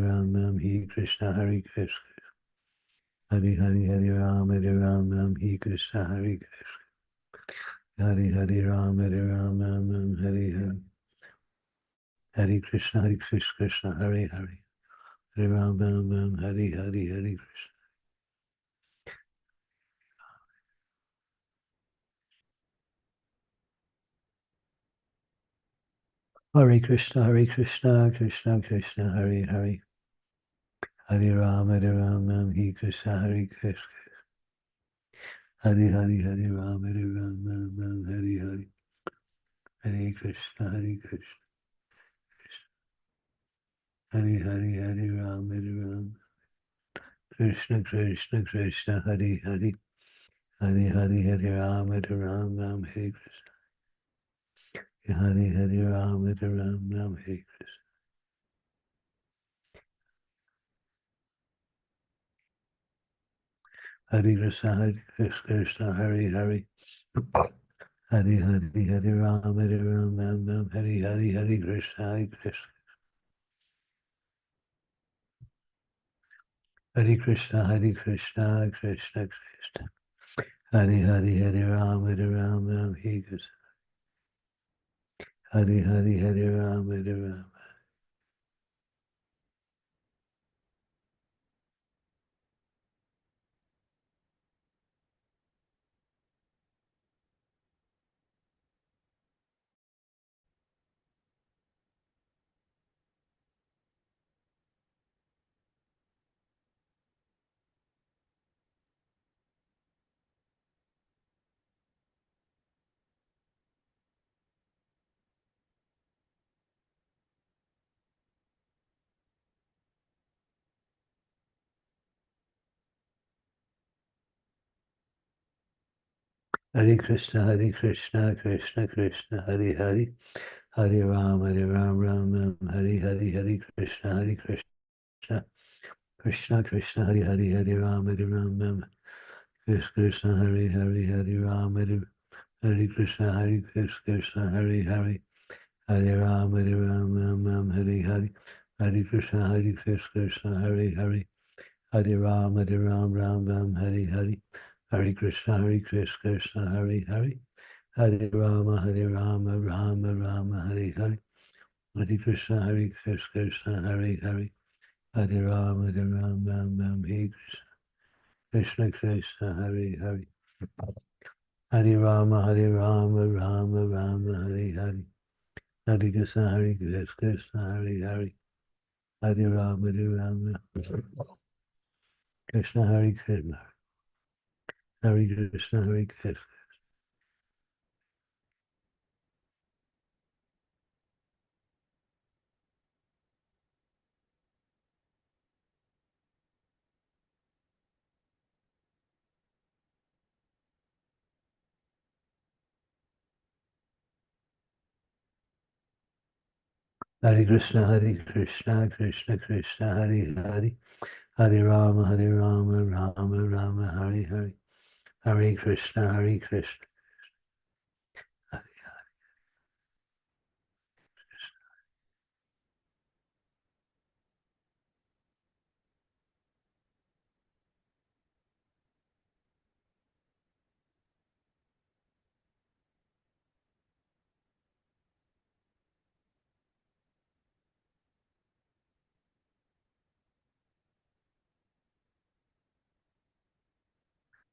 Speaker 2: Krishna, Hare Krishna. Hare Hare, Hare Ram, Hare Krishna, Hare Krishna. Hare Hare Ram, Hare Hare. Hare Krishna, Krishna, Hare Hare. Hare Ram, Hare Hare, Hare Krishna. Hare Krishna, Krishna Krishna, Hare Hare. Hare Ram, Hare Krishna, Hare Krishna. Hare Hare, Hare Ram, Hare Hare. Hare Krishna, Krishna. Hare Hare, Hare Ram, Krishna Krishna Krishna, Hare Hare. Hare Hare, Hare Ram, Hare Krishna. Hare Hare Ram, Hare Krishna. Hare Krishna, Krishna, Hare Hare. Hare Hare, Hare Ram, Hare Hare, Hare Krishna, Krishna. Hare Krishna, Krishna Krishna. Hare Hare, Hare Ram, Hare Krishna. Hare Hare, Hare Ram, Hare. Hare Krishna, Krishna Krishna, Hare Hare. Hare Ram, Ram, Hare Hare, Hare Krishna, Krishna. Krishna Krishna, Hare Hare, Hare Ram, Krishna, Hare Hare, Hare Ram, Hare Krishna, Krishna, Hare Hare. Hare Ram, Hare Hare. Hare Krishna, Krishna, Hare Hare. Hare Ram, Hare Hare. Hare Krishna, Krishna, Hare Hare. Hare Rama, Rama, Hare Hare. Hare Krishna, Krishna, Hare Hare. Hare Rama, Hare Krishna, Krishna, Hare Hare. Hare Rama, Rama, Hare Hare. Hare Krishna, Hare Hare. Hare Rama, Krishna, Hare Krishna. Hare Krishna, Hare Krishna. Hare Krishna, Krishna Krishna, Hare Hare. Hare Rama, Rama, Hare Hare. Hare Krishna, Krishna. Hare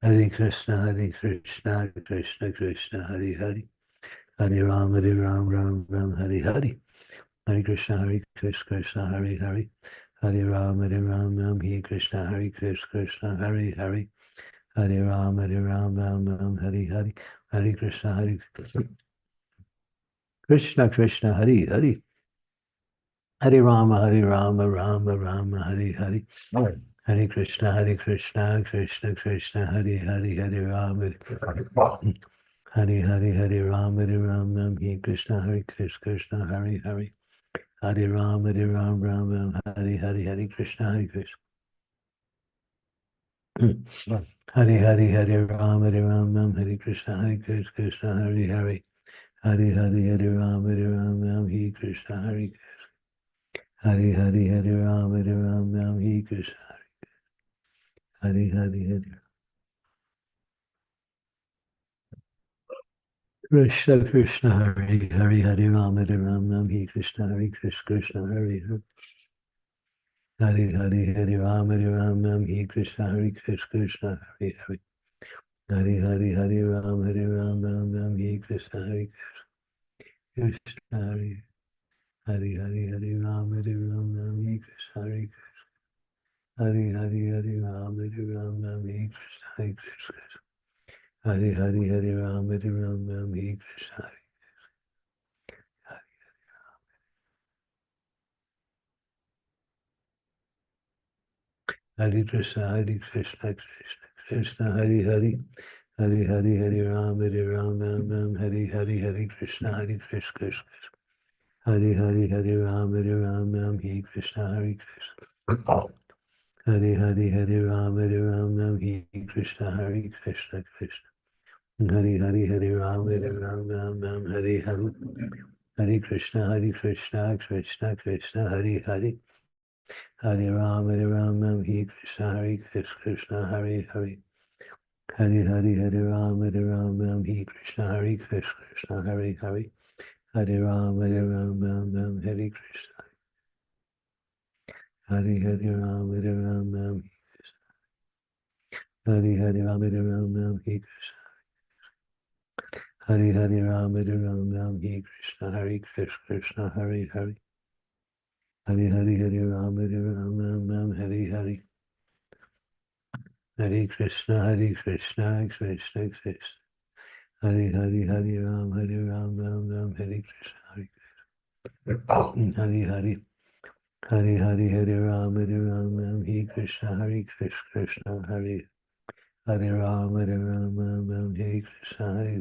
Speaker 2: Hare Krishna, Krishna Krishna, Hare Hare, Hare Ram, Ram Ram, Hare Hare, Hare Krishna, Krishna, Hare Hare, Hare Ram, Ram, Hare Krishna, Krishna, Hare Hare, Hare Ram, Ram, Hare Hare, Hare Krishna, Krishna, Hare Hare, Hare Rama, Rama, Hare Hare, Hare Krishna, Krishna, Hare Hare, Hare Rama, Hare Ram, Hare Krishna, Krishna, Hare Hare, Hare Ram, Ram, Hare Hare, Hare Krishna, Hare Ram, Hare Krishna, Krishna, Hare Hare, Hare Ram, Hare Krishna, Hare Ram, Hare Krishna, Hare Krishna, Hare Ram, Hare Krishna, Krishna, Hare Hare, Hare Ram, Hare Krishna, Krishna, Hare Hare, Hare Ram, Hare Krishna, Krishna, Hare Hare Ram, Hare Krishna, Hare Ram, Hare Krishna, Hare Ram, Hare Krishna, Hare Krishna, Krishna, Hare Hare, Hare Ram, Hare Hare Krishna, Krishna, Hare Ram, Hare Krishna, Hare Ram, Hare Krishna, Krishna, Hare Ram, Hare Hare, Hare Krishna, Krishna, Hare Hare, Hare Ram, Hare Krishna, Krishna, Hare Hare, Hare Ram, Hare Krishna, Krishna, Hare Hare, Hare Ram, Hare Krishna, Hare Ram, Hare Ram, Hare Krishna, Hare Ram, Hare Krishna, Krishna, Hare Hare, Hare Ram, Hare Hare, Hare Krishna, Krishna, Krishna, Hare Ram, Hare Krishna, Hare Hare, Hare Ram, Hare Krishna, Krishna, Hare Ram, Hare Krishna, Krishna, Hare Ram, Hare Ram, Hare Krishna, Hare Ram, Hare Hare Ram, Hare Krishna, Hare Krishna, Hare Ram, Hare Krishna, Hare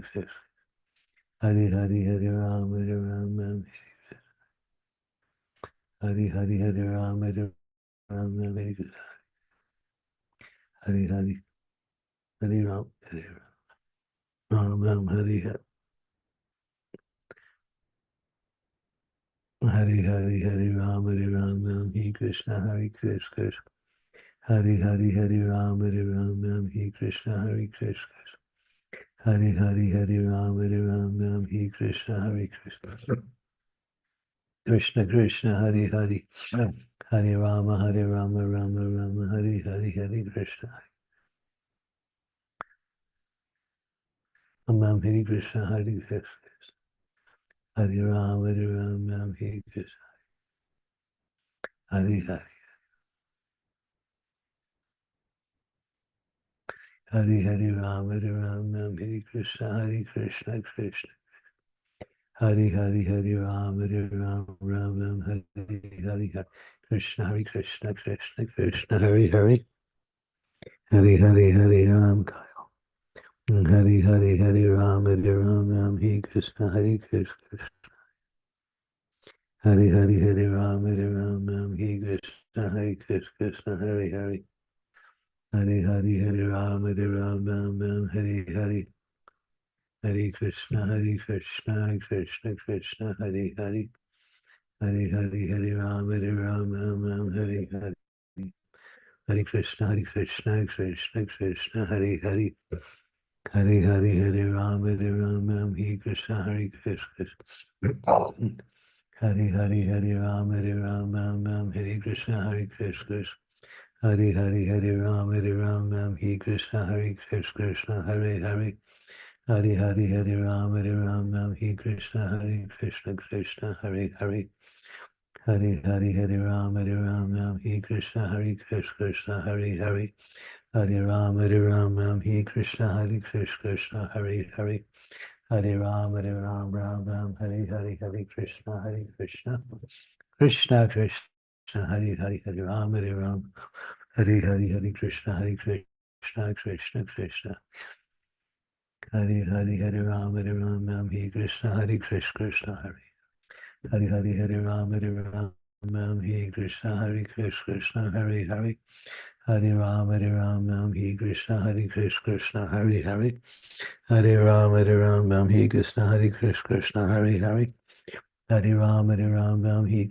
Speaker 2: Ram, Hare Krishna, Krishna, Krishna, Hare Hare, Hare Rama, Rama, Hare Hare, Hare Krishna, Hare Krishna, Hare Krishna, Hare Rama, Hare Krishna, Hare Hare, Hare Rama, Hare Krishna, Krishna, Hare Hare, Hare Rama, Ram, Hare Hare, Krishna, Hare Krishna, Krishna, Hare Hare, Hare Hare, Hare Ram, Hare Hare, Hare Ram, Hare Krishna, Hare Hare, Hare Ram, Hare Krishna, Krishna, Hare Hare, Hare Hare, Hare Ram, Hare Hare, Hare Krishna, Krishna, Krishna, Hare Hare, Hare Hare, Hare Ram, Hare Hare, Hare Krishna, Krishna, Krishna, Hare Hare, Hare Hare, Hare Ram, Hare Krishna, Hare Hare, Hare Ram, Hare Krishna, Hare Krishna, Hare Hare Hare Ram Ram Hare Krishna Krishna Hare Hare Hare Hare Ram Ram Hare Krishna Krishna Hare Hare Hare Hare Ram Hare Krishna Krishna Hare Hare Hare Ram Hare Krishna Krishna Hare Hare Hare Ram Hare Hare Krishna Krishna Krishna Hare Hare Hare Ram Hare Hare Krishna Krishna Krishna Hare Hare Ram Hare Krishna Krishna Hare Hare Hare Ram Hare Krishna Krishna Hare Hare Hare Ram Hare Krishna Krishna Hare Hare Hare Ram Hare Krishna Krishna Hare Hare Hare Ram Hare Krishna Krishna Hare Hare Hare Ram Hare Krishna Krishna Hare Hare Ram Hare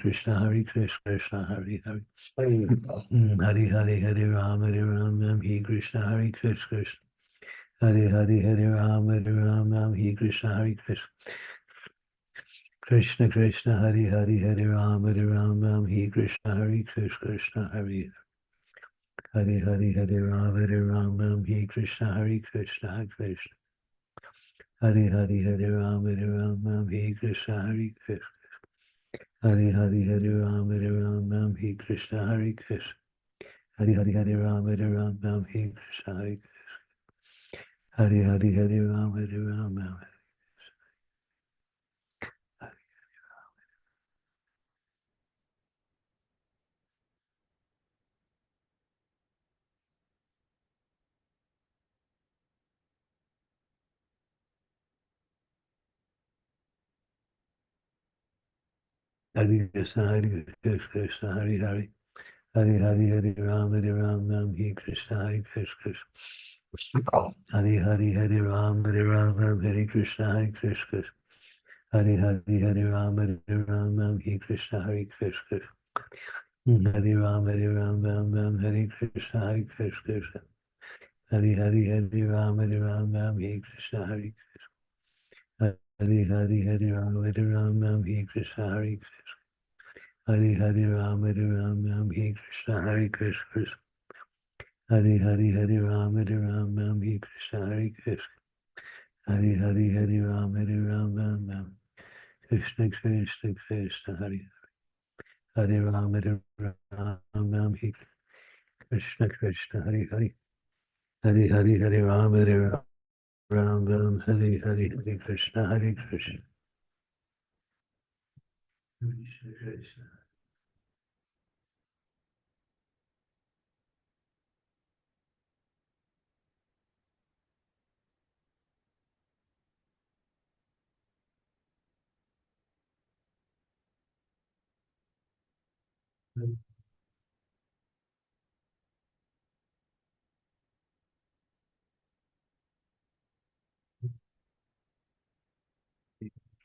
Speaker 2: Krishna Krishna Krishna Hare Hare Ram Hare Krishna Krishna Hare Hare Ram Hare Krishna Krishna Krishna Hare Ram Hare Krishna Krishna Hare Ram Hare Krishna Krishna Hare Ram Hare Krishna Hare Ram Hare Krishna Krishna Hare Hare Hare Ram Hare Krishna Krishna Hare Ram Hare Krishna Krishna Hare Ram Hare Krishna Krishna Hare Ram Hare Krishna Krishna Hare Ram Hare Krishna Hare Ram Hare Krishna Hare Ram Hare Krishna Hare Krishna Hare Ram Hare Krishna Krishna Hare Ram Krishna Krishna Krishna Hare Ram Hare Krishna Krishna Hare Ram Hare Krishna Krishna Krishna Krishna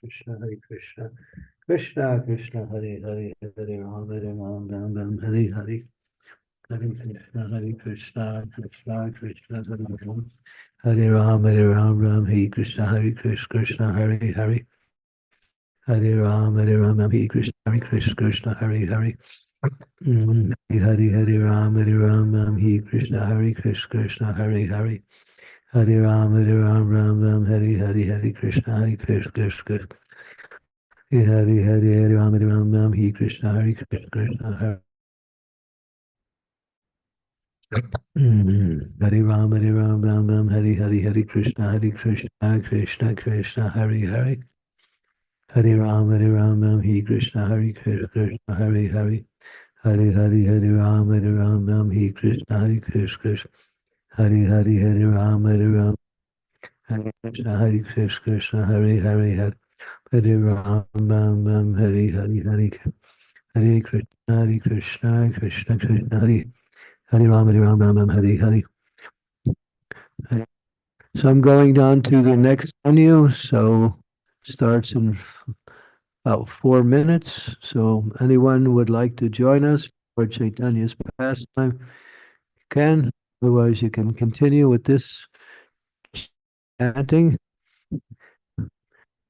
Speaker 2: Krishna Hare Krishna Krishna Krishna Hare Hare Ram Hare Hare Hare Krishna Krishna Krishna Hare Ram Hare Krishna Krishna Hare Hare Hare Ram Hare Krishna Krishna Hare Hare Hare Ram Hare Krishna Krishna Hare Hare Hare Ram Hare Hare Krishna Krishna Hare Ram Hare Krishna Krishna Hare Hare Ram Hare Krishna Krishna Krishna Hare Hare Hare Ram Hare Krishna Krishna Hare Hare Hare Ram Hare Krishna Krishna Hare Ram Hare Krishna Hare Hare Hare Ram Hare Hare Krishna Krishna Krishna Hare Ram Hare Hare. So I'm going down to the next menu. So starts in about 4 minutes. So anyone would like to join us for Chaitanya's pastime, you can. Otherwise, you can continue with this chanting.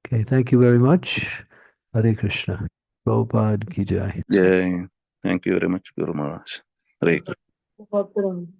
Speaker 2: Okay, thank you very much. Hare Krishna. Prabhupada ki jai.
Speaker 5: Jai. Thank you very much, Guru Maharaj. Hare Krishna.
Speaker 1: Bhakran.